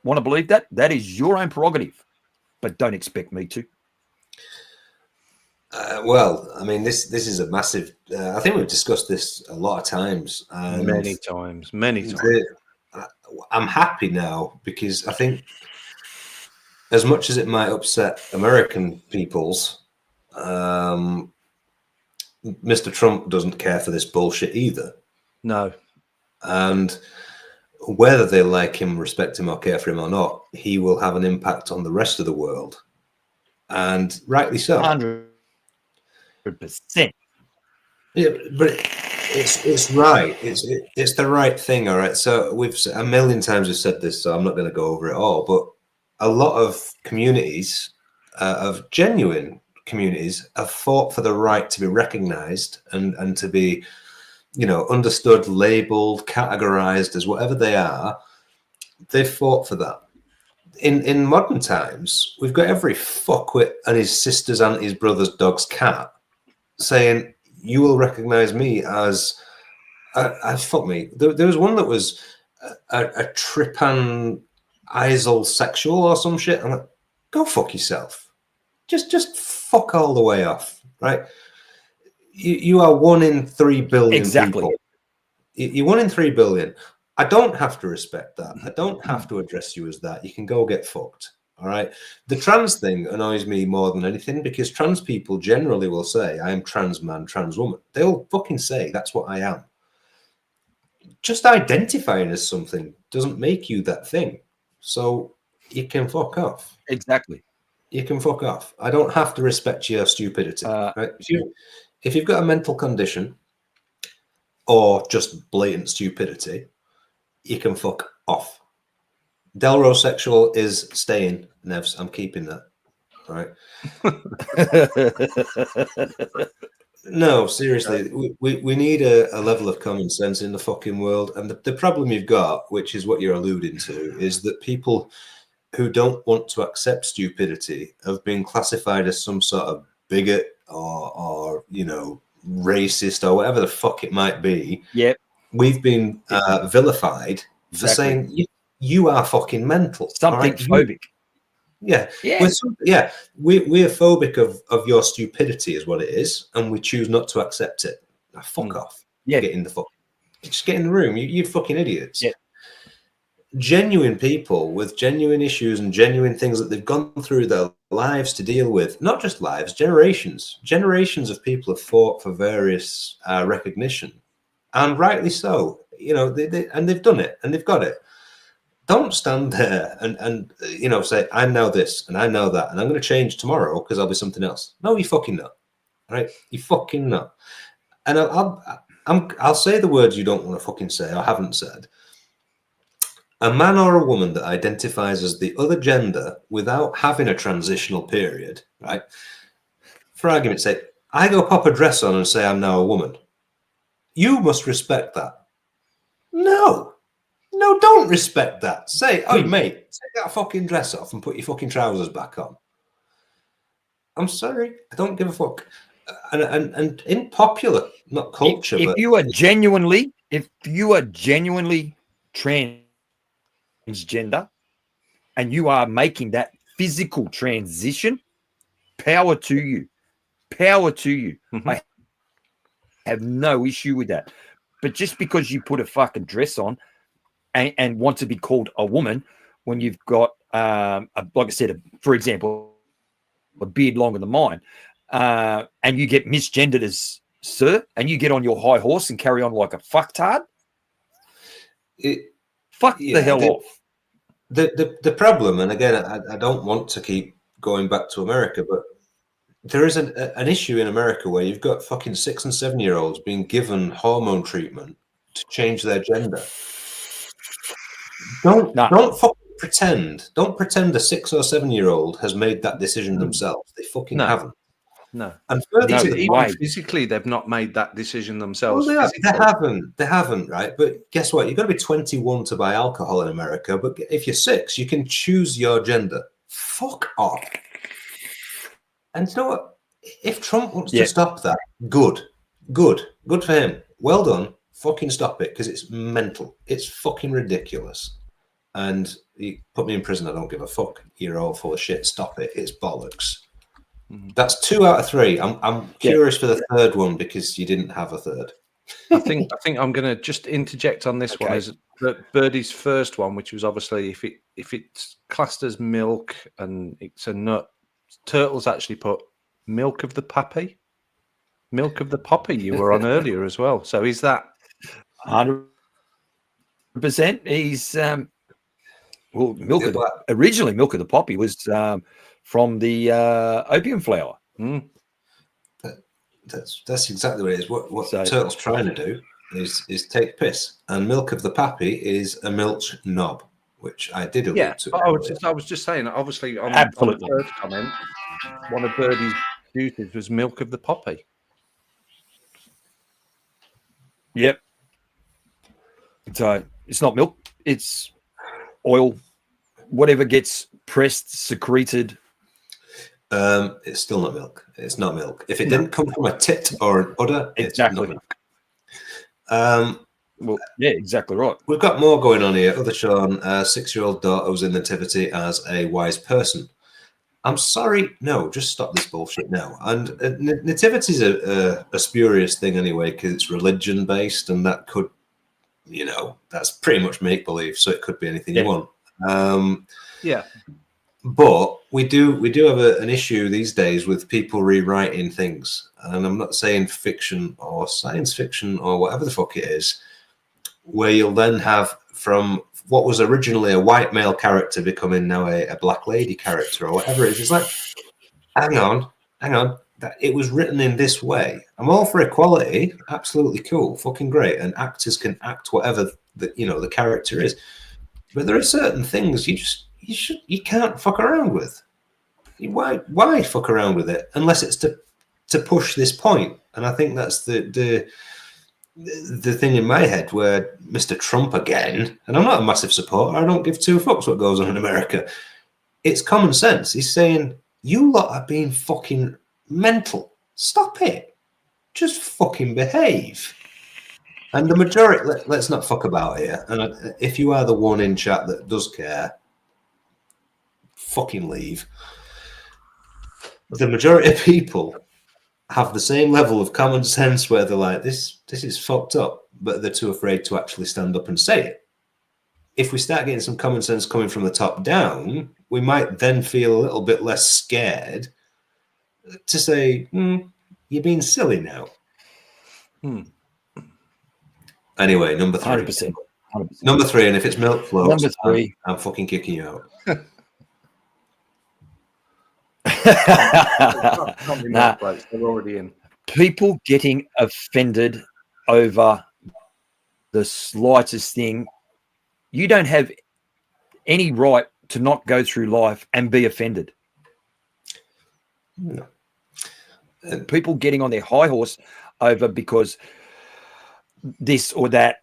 want to believe that. That is your own prerogative. But don't expect me to. Well, I mean, this is a massive. I think we've discussed this a lot of times. Many times. I'm happy now because I think, as much as it might upset American peoples, Mr. Trump doesn't care for this bullshit either. No. And whether they like him, respect him, or care for him or not, he will have an impact on the rest of the world. And rightly so. 100%. Yeah, but it's right. It's the right thing, all right. So we've a million times we've said this, so I'm not going to go over it all. But a lot of communities, of genuine communities, have fought for the right to be recognised and to be, understood, labelled, categorised as whatever they are. They've fought for that. In modern times, we've got every fuckwit and his sister's, auntie's, brother's, dog's cat saying, you will recognize me as fuck me. There was one that was a Tripan Isel sexual or some shit. I'm like, go fuck yourself. Just fuck all the way off, right? You are 1 in 3 billion Exactly. people. You're 1 in 3 billion. I don't have to respect that. I don't have to address you as that. You can go get fucked. All right. The trans thing annoys me more than anything because trans people generally will say, I am trans man, trans woman. They'll fucking say that's what I am. Just identifying as something doesn't make you that thing. So you can fuck off. Exactly. You can fuck off. I don't have to respect your stupidity. Right? If you've got a mental condition or just blatant stupidity, you can fuck off. Delrosexual is staying, Nevs. I'm keeping that. Right? No, seriously. We need a level of common sense in the fucking world. And the problem you've got, which is what you're alluding to, is that people who don't want to accept stupidity have been classified as some sort of bigot or racist or whatever the fuck it might be. Yep. We've been vilified for saying you are fucking mental. Something phobic. Yeah. We're phobic of your stupidity is what it is, and we choose not to accept it. Now, fuck off. Yeah. Just get in the room. You fucking idiots. Yeah. Genuine people with genuine issues and genuine things that they've gone through their lives to deal with, not just lives, generations of people have fought for various recognition, and rightly so. And they've done it and they've got it. Don't stand there and say, I'm now this and I'm now that and I'm going to change tomorrow because I'll be something else. No, you fucking not. All right? You fucking not. And I'll say the words you don't want to fucking say or haven't said. A man or a woman that identifies as the other gender without having a transitional period, right? For argument's sake, I go pop a dress on and say I'm now a woman. You must respect that. No, No, don't respect that. Say, oh, mate, take that fucking dress off and put your fucking trousers back on. I'm sorry, I don't give a fuck. And in popular, not culture, if but you are genuinely transgender and you are making that physical transition, power to you. Mm-hmm. I have no issue with that. But just because you put a fucking dress on and want to be called a woman when you've got, like I said, for example, a beard longer than mine, and you get misgendered as sir, and you get on your high horse and carry on like a fucktard, fuck the hell off. The problem, and again, I don't want to keep going back to America, but there is an issue in America where you've got fucking 6 and 7 year olds being given hormone treatment to change their gender. Don't fucking pretend. Don't pretend a 6 or 7 year old has made that decision themselves. They fucking haven't. No. And further even physically, they've not made that decision themselves. Well, they haven't, right? But guess what? You've got to be 21 to buy alcohol in America. But if you're 6, you can choose your gender. Fuck off. And you know what? If Trump wants to stop that, good for him. Well done. Fucking stop it, because it's mental. It's fucking ridiculous. And you put me in prison, I don't give a fuck. You're all full of shit. Stop it. It's bollocks. That's 2 out of 3. I'm curious for the third one because you didn't have a third. I think I'm going to just interject on this one. Is Birdie's first one, which was obviously if it's classed as milk and it's a nut. Turtles actually put milk of the puppy. Milk of the poppy you were on earlier as well. So is that 100%? He's originally milk of the poppy was from the opium flower. That's exactly what it is. What Turtle's trying to do is take piss, and milk of the pappy is a milch knob, which I did allude to. I was just saying, obviously, on the first comment, one of Birdie's duties was milk of the poppy. Yep. So it's not milk; it's oil, whatever gets pressed, secreted. It's still not milk. It's not milk. If it didn't come from a tit or an udder, it's not milk. Well, yeah, exactly right. We've got more going on here. Other Sean, 6-year-old daughter was in nativity as a wise person. I'm sorry. No, just stop this bullshit now. And nativity is a spurious thing anyway, because it's religion based, and that could, that's pretty much make believe. So it could be anything you want. But we do have an issue these days with people rewriting things, and I'm not saying fiction or science fiction or whatever the fuck it is, where you'll then have from what was originally a white male character becoming now a black lady character or whatever it is. It's like, hang on, that it was written in this way. I'm all for equality, absolutely cool, fucking great, and actors can act whatever the character is, but there are certain things you can't fuck around with. Why fuck around with it unless it's to push this point? And I think that's the thing in my head where Mr. Trump again, and I'm not a massive supporter, I don't give 2 fucks what goes on in America. It's common sense. He's saying, you lot are being fucking mental. Stop it. Just fucking behave. And the majority, let's not fuck about here. And if you are the one in chat that does care, fucking leave. The majority of people have the same level of common sense where they're like, this is fucked up, but they're too afraid to actually stand up and say it. If we start getting some common sense coming from the top down, we might then feel a little bit less scared to say, you're being silly now. Anyway, number 3. 100%. Number 3, and if it's milk floats, Number 3. I'm fucking kicking you out. They're already in. People getting offended over the slightest thing. You don't have any right to not go through life and be offended. No. People getting on their high horse over because this or that.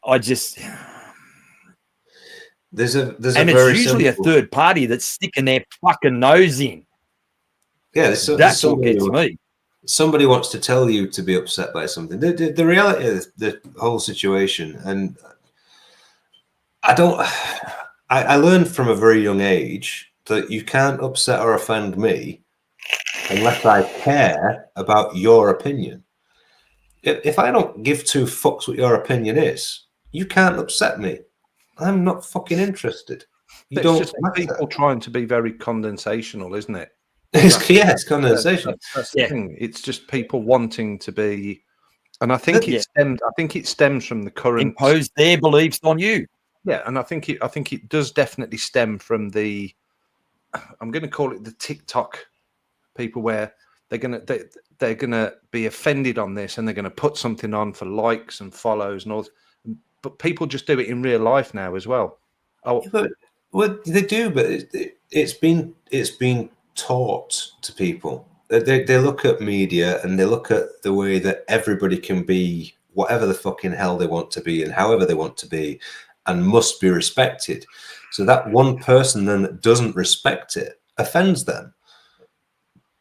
There's a and very it's usually simple, a third party that's sticking their fucking nose in. yeah. That's what gets me. Somebody wants to tell you to be upset by something. The reality of the whole situation, and I learned from a very young age that you can't upset or offend me unless I care about your opinion. If I don't give two fucks what your opinion is, you can't upset me. I'm not fucking interested. You It's don't just people trying to be very condensational, isn't it? It's condensation. That's the thing. It's just people wanting to be, and I think it stems from the current impose their beliefs on you. Yeah, and I think it does definitely stem from the, I'm going to call it the TikTok people, where they're gonna be offended on this and they're going to put something on for likes and follows and all. But people just do it in real life now as well. Oh, but well, they do, but it's been taught to people. They look at media and they look at the way that everybody can be whatever the fucking hell they want to be and however they want to be, and must be respected. So that one person then that doesn't respect it offends them.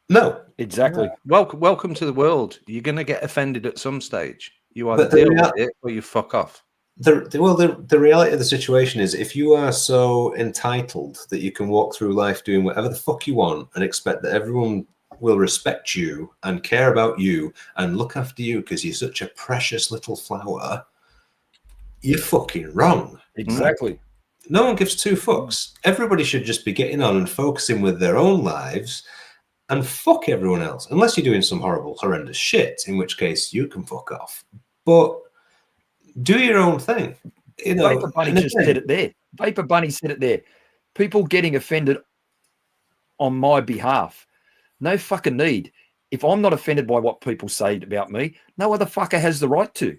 No, exactly. Welcome to the world. You're going to get offended at some stage. You either deal with it or you fuck off. The reality of the situation is, if you are so entitled that you can walk through life doing whatever the fuck you want and expect that everyone will respect you and care about you and look after you because you're such a precious little flower, you're fucking wrong. Exactly. No one gives two fucks. Everybody should just be getting on and focusing with their own lives and fuck everyone else, unless you're doing some horrible, horrendous shit, in which case you can fuck off. But do your own thing. You know, Vapor Bunny just said it there. Vapor Bunny said it there. People getting offended on my behalf. No fucking need. If I'm not offended by what people say about me, no other fucker has the right to.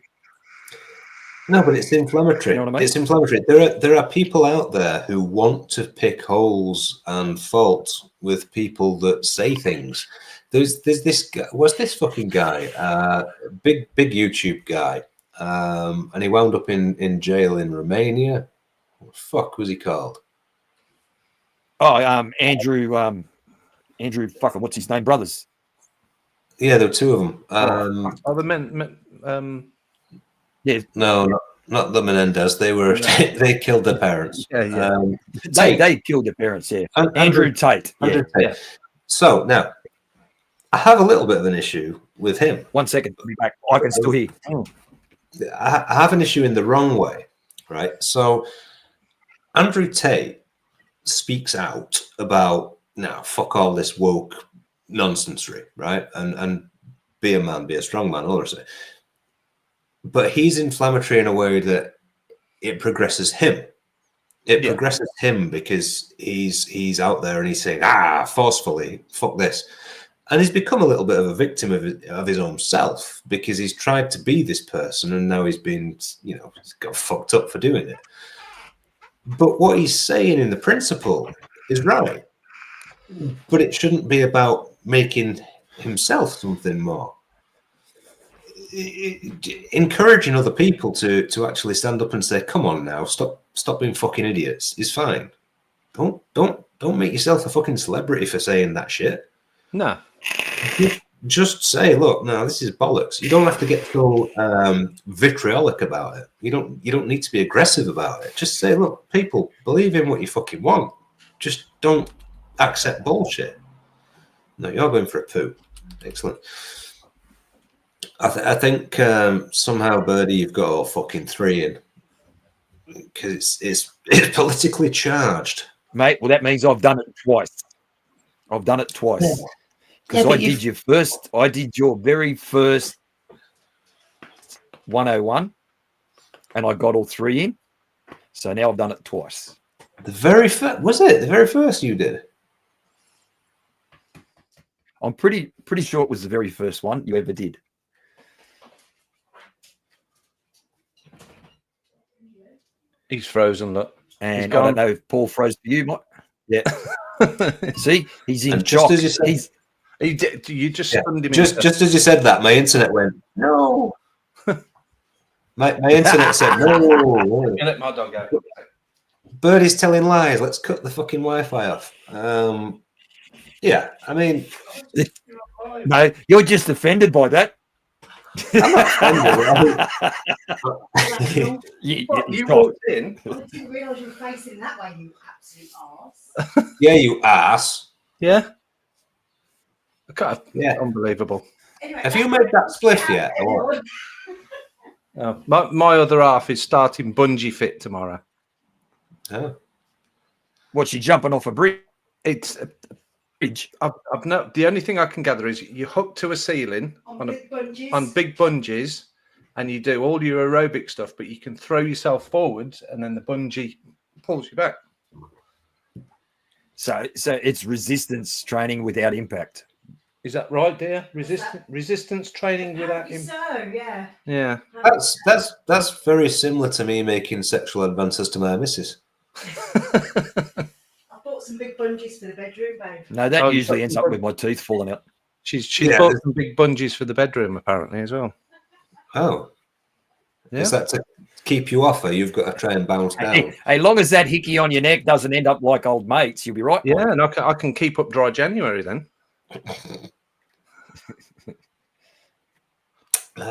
No, but it's inflammatory. You know what I mean? It's inflammatory. There are people out there who want to pick holes and fault with people that say things. There's this guy. What's this fucking guy? Big YouTube guy. And he wound up in jail in Romania. What the fuck was he called? Oh, Andrew. Fucker, what's his name? Brothers. Yeah, there were two of them. The men. Yeah. No, not the Menendez. They were they killed their parents. Yeah. They killed their parents. Yeah. Andrew Tate. Andrew Tate. So now, I have a little bit of an issue with him. 1 second. I'll be back. I can still hear. I have an issue in the wrong way, right? So Andrew Tate speaks out about, now, fuck all this woke nonsense, right? And be a man, be a strong man, all that stuff. But he's inflammatory in a way that it progresses him. It progresses him because he's out there and he's saying, forcefully, fuck this. And he's become a little bit of a victim of his own self, because he's tried to be this person and now he's been, he's got fucked up for doing it. But what he's saying in the principle is right. But it shouldn't be about making himself something more. Encouraging other people to actually stand up and say, come on now, stop being fucking idiots is fine. Don't make yourself a fucking celebrity for saying that shit. No. Just say, look, no, this is bollocks. You don't have to get so vitriolic about it. You don't need to be aggressive about it. Just say, look, people, believe in what you fucking want. Just don't accept bullshit. No, you're going for a poo. Excellent. I think somehow, Birdie, you've got all fucking three in, because it's politically charged, mate. Well, that means I've done it twice. Because I did your very first 101, and I got all three in. So now I've done it twice. The very first, was it the very first you did? I'm pretty sure it was the very first one you ever did. He's frozen, look. And I don't know if Paul froze for you, Mike. Yeah. See, he's in and shock. Just as you said, you just stunned him. Just as you said that, my internet went, no. my internet said, no. Let my dog out. Birdie's telling lies. Let's cut the fucking Wi-Fi off. Yeah, I mean, No, you're just offended by that. I'm not offended. You walked in. I didn't realise you were facing that way, you absolute arse. Yeah, you ass. Yeah. God, Yeah. Unbelievable. Anyway, Have you made that spliff yet? Or what? My other half is starting bungee fit tomorrow. Oh. What's she jumping off a bridge? It's I've not. The only thing I can gather is you hook to a ceiling on big bungees, and you do all your aerobic stuff, but you can throw yourself forwards, and then the bungee pulls you back. So it's resistance training without impact. Is that right, dear? Resistance training without impact. So yeah. Yeah. That's very similar to me making sexual advances to my missus. I bought some big bungees for the bedroom, babe. No, that usually ends up with my teeth falling out. She's bought some big bungees for the bedroom apparently as well. Oh. Yeah. Is that to keep you off, or you've got to try and bounce down? Hey, long as that hickey on your neck doesn't end up like old mates, you'll be right. Yeah, and I can keep up dry January then.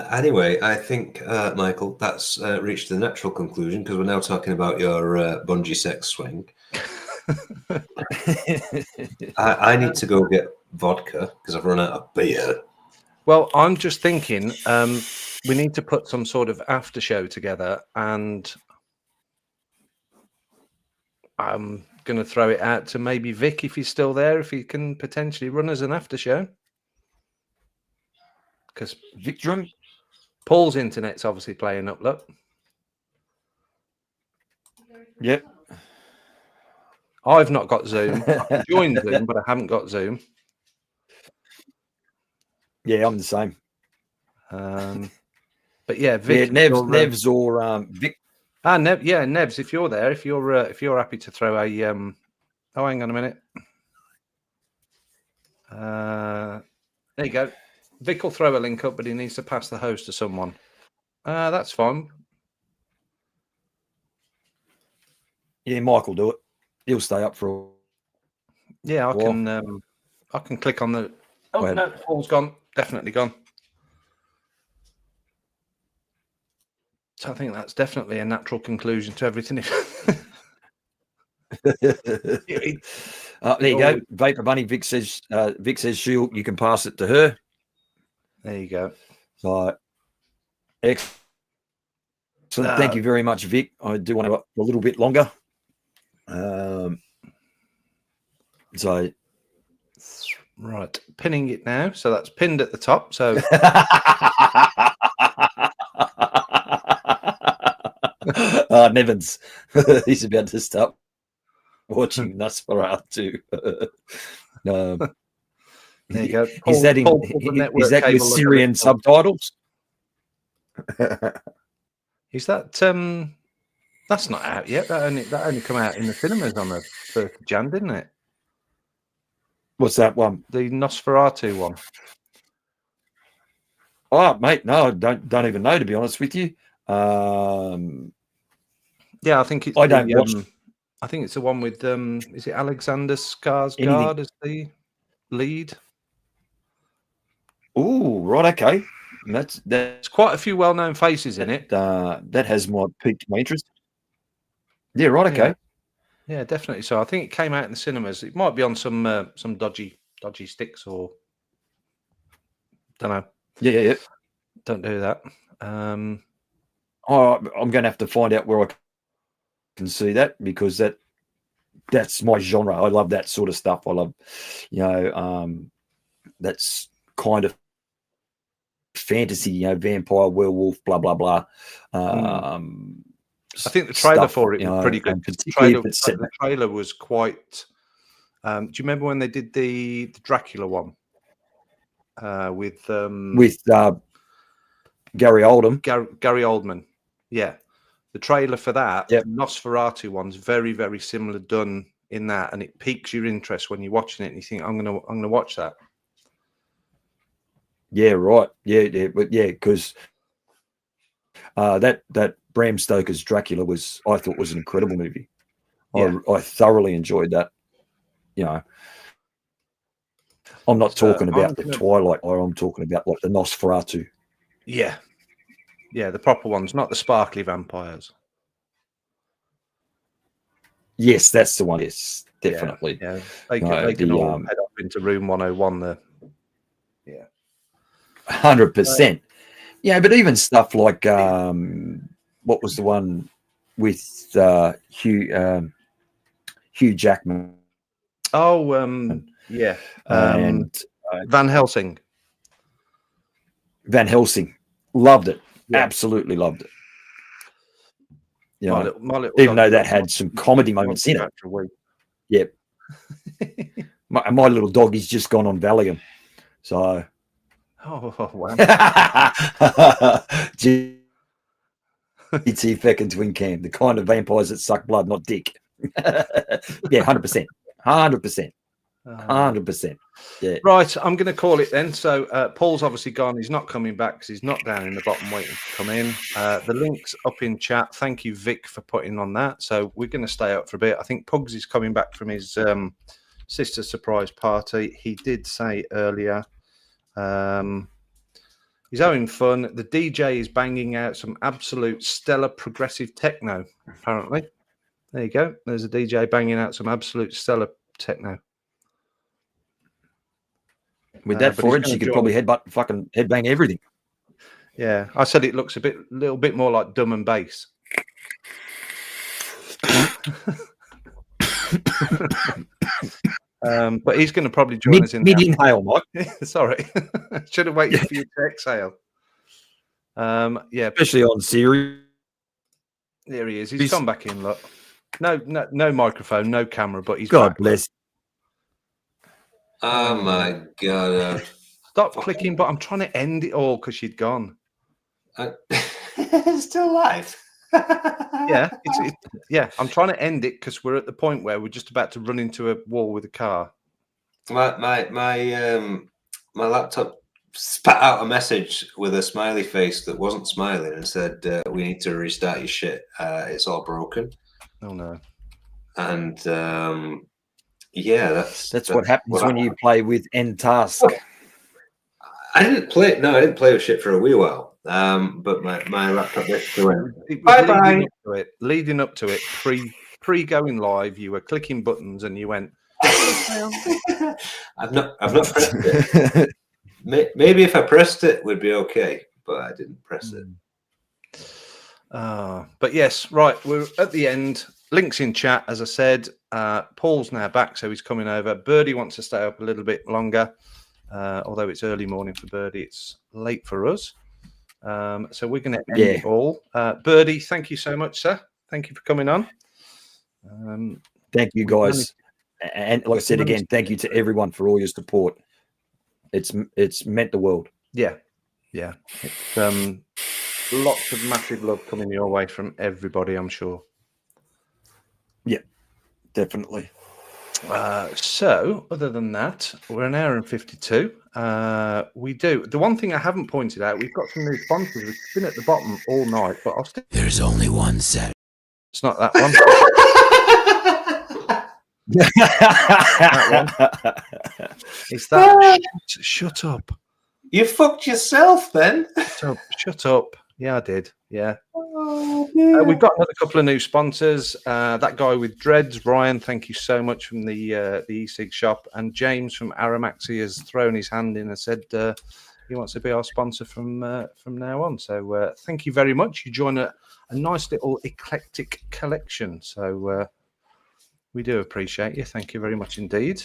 Anyway, I think, Michael, that's reached the natural conclusion because we're now talking about your bungee sex swing. I need to go get vodka because I've run out of beer. Well, I'm just thinking we need to put some sort of after show together, and I'm going to throw it out to maybe Vic if he's still there, if he can potentially run as an after show. Because Victrum, Paul's internet's obviously playing up. Look, yep. I've not got Zoom. I can join Zoom, but I haven't got Zoom. Yeah, I'm the same. But yeah, Vic, Nevs or Vic. Nevs, if you're there, if you're happy to throw a oh, hang on a minute. There you go. Vic will throw a link up, but he needs to pass the host to someone. That's fine. Yeah, Mike will do it. He'll stay up for. Yeah, I can click on the. Oh no, Paul's gone. Definitely gone. So I think that's definitely a natural conclusion to everything. There you go. Vapor Bunny. Vic says you can pass it to her. There you go. So excellent. Thank you very much, Vic. I do want to go a little bit longer. So right, pinning it now. So that's pinned at the top. So Nevins, he's about to start watching Nosferatu. There you go. Is that with Syrian subtitles? Is that that's not out yet? That only come out in the cinemas on the 1st of Jan, didn't it? What's that one? The Nosferatu one. Oh, mate, no, I don't even know, to be honest with you. Yeah, I think it's. I don't watch. I think it's the one with is it Alexander Skarsgård as the lead? Oh, right, okay. That's There's quite a few well-known faces in it. That has piqued my interest. Yeah, right, okay. Yeah, definitely. So I think it came out in the cinemas. It might be on some dodgy sticks or don't know. Yeah. Don't do that. I'm going to have to find out where I can see that because that's my genre. I love that sort of stuff. I love, that's kind of fantasy, vampire, werewolf, blah blah blah. I think the trailer for it was pretty good. The trailer was quite. Do you remember when they did the Dracula one with Gary Oldman? Gary Oldman, yeah. The trailer for that, yep. Nosferatu one's very very similar done in that, and it piques your interest when you're watching it, and you think I'm gonna watch that. Yeah, right. Yeah, but because that Bram Stoker's Dracula I thought was an incredible movie. I thoroughly enjoyed that. I'm not talking about the Twilight Horror. I'm talking about like the Nosferatu. Yeah, the proper ones, not the sparkly vampires. Yes, that's the one. Yes, definitely. Yeah. They can all head up into room 101 there. Yeah. 100%. Yeah, but even stuff like what was the one with Hugh Jackman? Oh, yeah. And Van Helsing. Van Helsing. Loved it. Yeah. Absolutely loved it. My little even though that had some comedy moments in it. Yep. my little doggy's just gone on Valium. So. Oh, wow. GT feckin' twin cam. The kind of vampires that suck blood, not dick. Yeah, 100%. 100%. 100%. Yeah. Right, I'm going to call it then. So Paul's obviously gone. He's not coming back because he's not down in the bottom waiting to come in. The link's up in chat. Thank you, Vic, for putting on that. So we're going to stay up for a bit. I think Pugs is coming back from his sister's surprise party. He did say earlier he's having fun. The DJ is banging out some absolute stellar progressive techno, apparently. There you go. There's a DJ banging out some absolute stellar techno. With that forehead, she could probably headbang everything. Yeah, I said it looks a little bit more like drum and bass. But he's going to probably join us in mid-inhale, Mike. Sorry, should have waited for you to exhale. Yeah, especially on Siri. There he is. He's come back in. Look, no microphone, no camera, but he's God back. Bless. Oh my God! Stop clicking, but I'm trying to end it all because she'd gone. It's still live. Yeah, yeah. I'm trying to end it because we're at the point where we're just about to run into a wall with a car. My laptop spat out a message with a smiley face that wasn't smiling and said, "We need to restart your shit. It's all broken." Oh no! And yeah, that's what happens when you play with End Task. I didn't play. No, I didn't play with shit for a wee while. But my laptop basically went bye. Leading up to it, pre going live, you were clicking buttons and you went. I've not pressed it. Maybe if I pressed it, would be okay, but I didn't press it. But yes, right. We're at the end. Links in chat, as I said. Paul's now back, so he's coming over. Birdie wants to stay up a little bit longer, although it's early morning for Birdie. It's late for us. So we're going to end it all. Birdie, thank you so much, sir. Thank you for coming on. Thank you, guys. And like I said again, thank you to everyone for all your support. It's meant the world. Yeah. It's, lots of massive love coming your way from everybody, I'm sure. Yeah, definitely. So, other than that, we're an hour and 52. We do. The one thing I haven't pointed out, we've got some new sponsors. We've been at the bottom all night, but I'll still... There's only one set. It's not that one. That one. It's that. Shut up. You fucked yourself then. Shut up. Yeah, I did. Yeah. We've got another couple of new sponsors. That guy with dreads, Ryan, thank you so much, from the e-cig shop. And James from Aramaxi has thrown his hand in and said he wants to be our sponsor from now on. So thank you very much. You join a nice little eclectic collection. So we do appreciate you. Thank you very much indeed.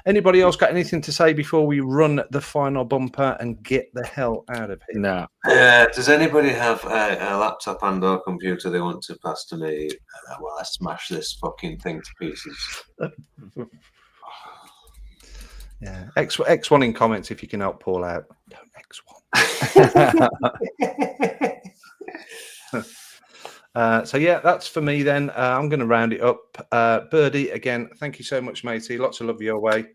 Anybody else got anything to say before we run the final bumper and get the hell out of here? No. Does anybody have a laptop and or computer they want to pass to me while I smash this fucking thing to pieces? Yeah. X1 in comments if you can help Paul out. Don't X1. So yeah, that's for me then. I'm going to round it up. Birdie, again, thank you so much, matey. Lots of love your way.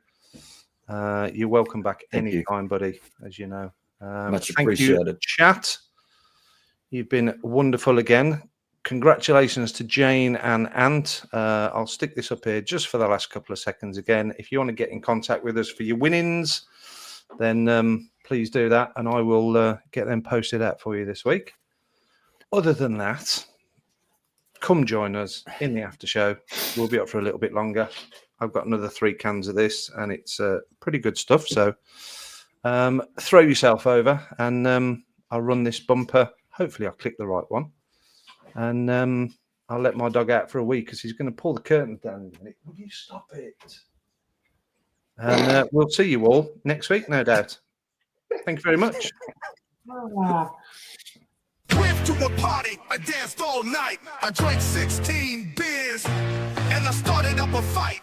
You're welcome back anytime, buddy, as you know. Much appreciated. Thank you, chat. You've been wonderful again. congratulations to Jane and Ant. I'll stick this up here just for the last couple of seconds again. If you want to get in contact with us for your winnings, then please do that, and I will get them posted out for you this week. Other than that, come join us in the after show. We'll be up for a little bit longer. I've got another 3 cans of this, and it's pretty good stuff. So throw yourself over, and I'll run this bumper. Hopefully I'll click the right one. And I'll let my dog out for a week because he's going to pull the curtains down in a minute. Will you stop it? And we'll see you all next week, no doubt. Thank you very much. Went to a party, I danced all night. I drank 16 beers, and I started up a fight.